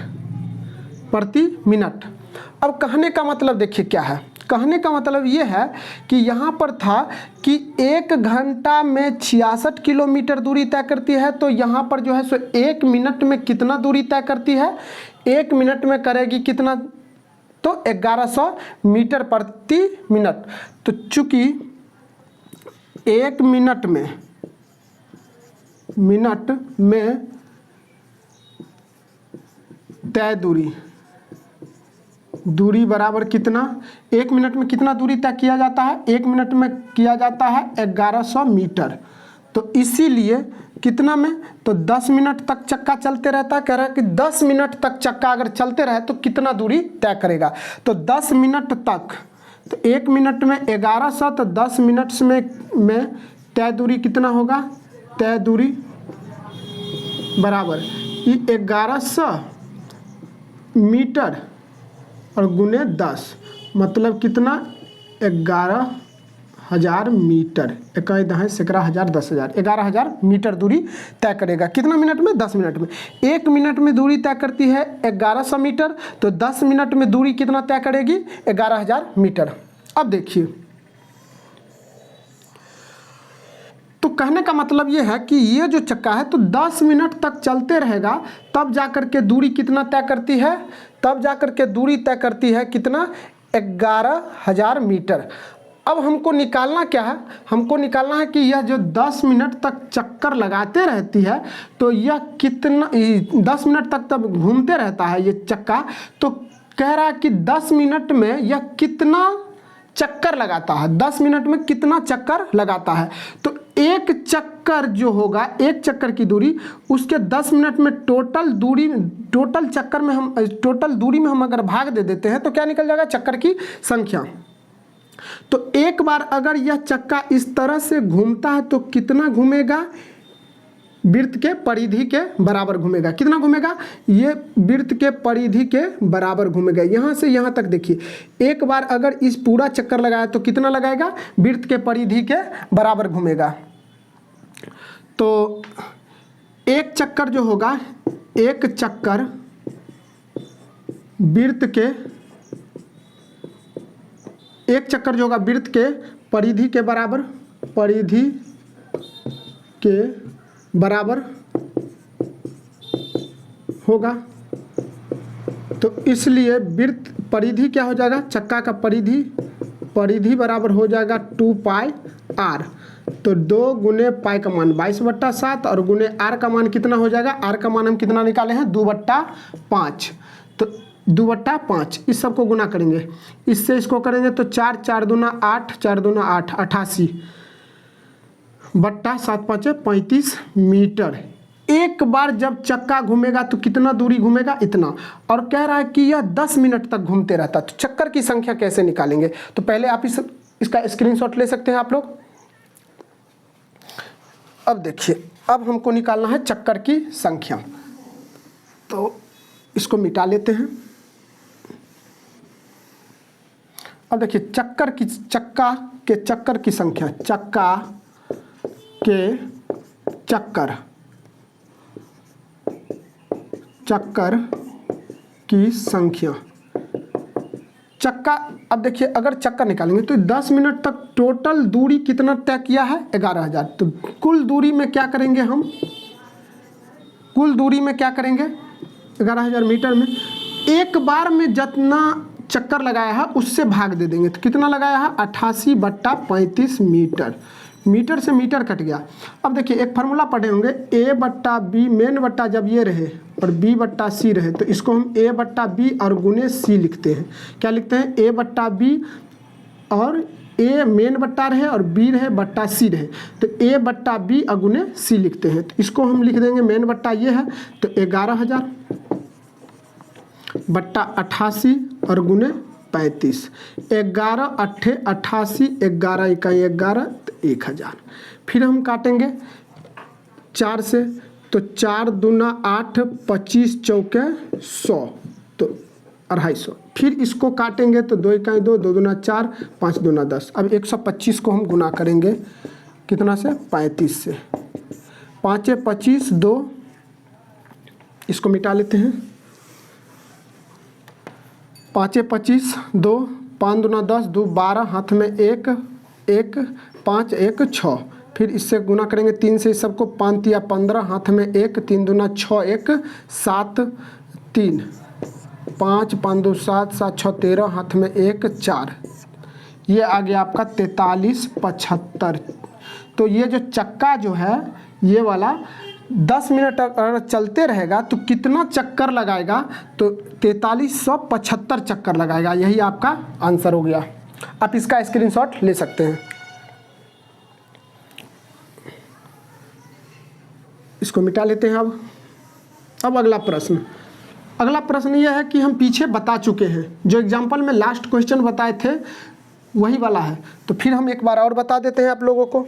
[SPEAKER 1] अब कहने का मतलब देखिए क्या है, कहने का मतलब ये है कि यहाँ पर था कि 1 घंटा में 66 किलोमीटर दूरी तय करती है, तो यहाँ पर जो है सो 1 मिनट में कितना दूरी तय करती है, 1 मिनट में करेगी कितना, तो 1100 मीटर प्रति मिनट। तो चूंकि 1 मिनट में तय दूरी बराबर कितना, 1 मिनट में कितना दूरी तय किया जाता है, 1 मिनट में किया जाता है 1100 मीटर। तो इसीलिए कितना में, तो 10 मिनट तक चक्का चलते रहता है। कह रहा है कि 10 मिनट तक चक्का अगर चलते रहे तो कितना दूरी तय करेगा, तो 10 मिनट तक, तो 1 मिनट में 1100, तो 10 मिनट में तय दूरी कितना होगा, तय दूरी बराबर 1100 मीटर और गुने 10, मतलब कितना, 11,000 मीटर। 11,000 10,000 11,000 मीटर दूरी तय करेगा। कितना मिनट में, 10 मिनट में। 1 मिनट में दूरी तय करती है 1100 मीटर, तो 10 मिनट में दूरी कितना तय करेगी, 11,000 मीटर। अब देखिए, तो कहने का मतलब ये है कि ये जो चक्का है तो 10 मिनट तक चलते रहेगा, तब जाकर के दूरी कितना तय करती है, तब जाकर के दूरी तय करती है कितना, 11,000 मीटर। अब हमको निकालना क्या है, हमको निकालना है कि यह जो 10 मिनट तक चक्कर लगाते रहती है, तो यह कितना, 10 मिनट तक तब घूमते रहता है ये चक्का, तो कह रहा है कि 10 मिनट में यह कितना चक्कर लगाता है, 10 मिनट में कितना चक्कर लगाता है। तो एक चक्कर जो होगा, एक चक्कर की दूरी, उसके 10 मिनट में टोटल दूरी में हम अगर भाग दे देते हैं तो क्या निकल जाएगा, चक्कर की संख्या। तो एक बार अगर यह चक्का इस तरह से घूमता है तो कितना घूमेगा, वृत्त के परिधि के बराबर घूमेगा। कितना घूमेगा, ये वृत्त के परिधि के बराबर घूमेगा। यहाँ से यहाँ तक देखिए, एक बार अगर इस पूरा चक्कर लगाया तो कितना लगाएगा, वृत्त के परिधि के बराबर घूमेगा। तो एक चक्कर जो होगा, एक चक्कर वृत्त के, एक चक्कर जो होगा वृत्त के परिधि के बराबर, परिधि के बराबर होगा। तो इसलिए वृत्त परिधि क्या हो जाएगा, चक्का का परिधि बराबर हो जाएगा 2πr। तो 2 गुने पाई का मान 22/7 और गुने आर का मान कितना हो जाएगा, आर का मान हम कितना निकाले हैं 2/5, तो 2/5 इस सब को गुना करेंगे, इससे इसको करेंगे तो 4 4 दूना 8 4 दूना 8 88 बट्टा 7 5 35 मीटर। एक बार जब चक्का घूमेगा तो कितना दूरी घूमेगा, इतना, और कह रहा है कि यह 10 मिनट तक घूमते रहता। तो चक्कर की संख्या कैसे निकालेंगे, तो पहले आप इसका स्क्रीनशॉट ले सकते हैं आप लोग। अब देखिए, अब हमको निकालना है चक्कर की संख्या, तो इसको मिटा लेते हैं। अब देखिए चक्का के चक्कर की संख्या, चक्का के चक्कर की संख्या, चक्का। अब देखिए अगर चक्कर निकालेंगे तो 10 मिनट तक टोटल दूरी कितना तय किया है 11,000। तो कुल दूरी में क्या करेंगे हम, कुल दूरी में क्या करेंगे 11,000 मीटर में एक बार में जितना चक्कर लगाया है उससे भाग दे देंगे। तो कितना लगाया है 88/35 मीटर, मीटर से मीटर कट गया। अब देखिए एक फार्मूला पढ़े होंगे, A/B मेन बट्टा जब ये रहे और B/C रहे तो इसको हम A/B और गुने C लिखते हैं। क्या लिखते हैं, A/B और A मेन बट्टा रहे और B रहे बट्टा C रहे तो A/B और गुने C लिखते हैं। तो इसको हम लिख देंगे, मेन बट्टा ये है तो 11,000 बट्टा 88 और गुने 35, 11 8 88, 11 इकाई 11 तो 1,000। फिर हम काटेंगे 4 से तो 4 दूना 8 25 चौके 100 तो 250। फिर इसको काटेंगे तो 2 इकाई 2, 2 दूना 4, 5 दूना 10। अब 125 को हम गुना करेंगे कितना से 35 से, 5 25 2, इसको मिटा लेते हैं, 5 25 2, 5 दूना 10, 2 12, हाथ में 1 1 5 1 6। फिर इससे गुना करेंगे 3 से, इस सबको 5 तिया 15, हाथ में 1, 3 दूना 6 1 7 3, 5 5 2 7 7 6 13, हाथ में 1 4। ये आ गया आपका 43/75। तो ये जो चक्का जो है ये वाला 10 मिनट अगर चलते रहेगा तो कितना चक्कर लगाएगा, तो 4375 चक्कर लगाएगा। यही आपका आंसर हो गया। आप इसका स्क्रीनशॉट ले सकते हैं। इसको मिटा लेते हैं। अब अगला प्रश्न यह है कि हम पीछे बता चुके हैं, जो एग्जाम्पल में लास्ट क्वेश्चन बताए थे वही वाला है, तो फिर हम एक बार और बता देते हैं आप लोगों को।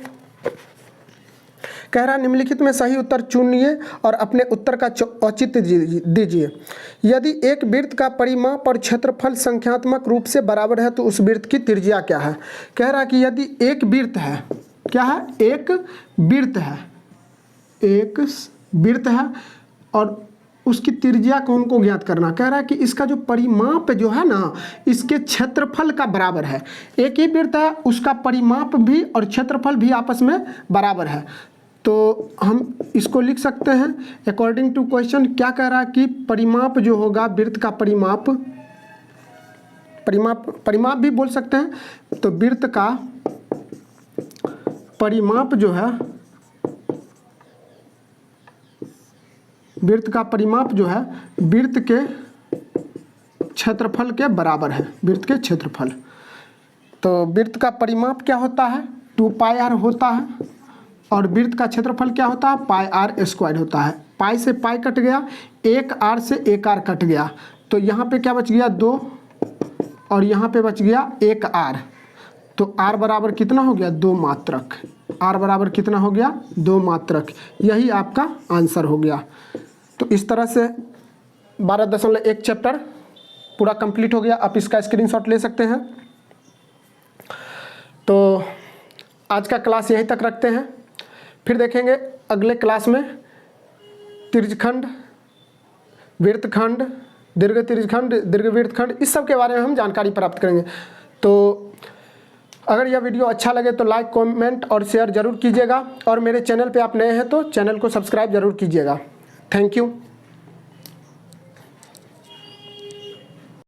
[SPEAKER 1] कह रहा निम्नलिखित में सही उत्तर चुनिए और अपने उत्तर का औचित्य दीजिए। यदि एक वृत्त का परिमाप और क्षेत्रफल संख्यात्मक रूप से बराबर है तो उस वृत्त की त्रिज्या क्या है। कह रहा कि यदि एक वृत्त है, क्या है, एक वृत्त है और उसकी त्रिज्या को हमको ज्ञात करना। कह रहा है कि इसका जो परिमाप जो है ना इसके क्षेत्रफल का बराबर है। एक ही वृत्त है, उसका परिमाप भी और क्षेत्रफल भी आपस में बराबर है। तो हम इसको लिख सकते हैं अकॉर्डिंग टू क्वेश्चन। क्या कह रहा है कि परिमाप जो होगा, वृत्त का परिमाप भी बोल सकते हैं। तो वृत्त का परिमाप जो है, वृत्त के क्षेत्रफल के बराबर है, वृत्त के क्षेत्रफल। तो वृत्त का परिमाप क्या होता है 2πr होता है और वृत्त का क्षेत्रफल क्या होता है πr² होता है। पाई से पाई कट गया, 1r से 1r कट गया, तो यहाँ पे क्या बच गया 2 और यहाँ पे बच गया 1r। तो r बराबर कितना हो गया 2 मात्रक। r बराबर कितना हो गया 2 मात्रक। यही आपका आंसर हो गया। तो इस तरह से 12.1 चैप्टर पूरा कंप्लीट हो गया। आप इसका स्क्रीनशॉट ले सकते हैं। तो आज का क्लास यहीं तक रखते हैं, फिर देखेंगे अगले क्लास में त्रिज्यखंड, वृत्तखंड, दीर्घ त्रिज्यखंड, दीर्घ वृत्तखंड, इस सब के बारे में हम जानकारी प्राप्त करेंगे। तो अगर यह वीडियो अच्छा लगे तो लाइक, कमेंट और शेयर जरूर कीजिएगा और मेरे चैनल पे आप नए हैं तो चैनल को सब्सक्राइब जरूर कीजिएगा। Thank you.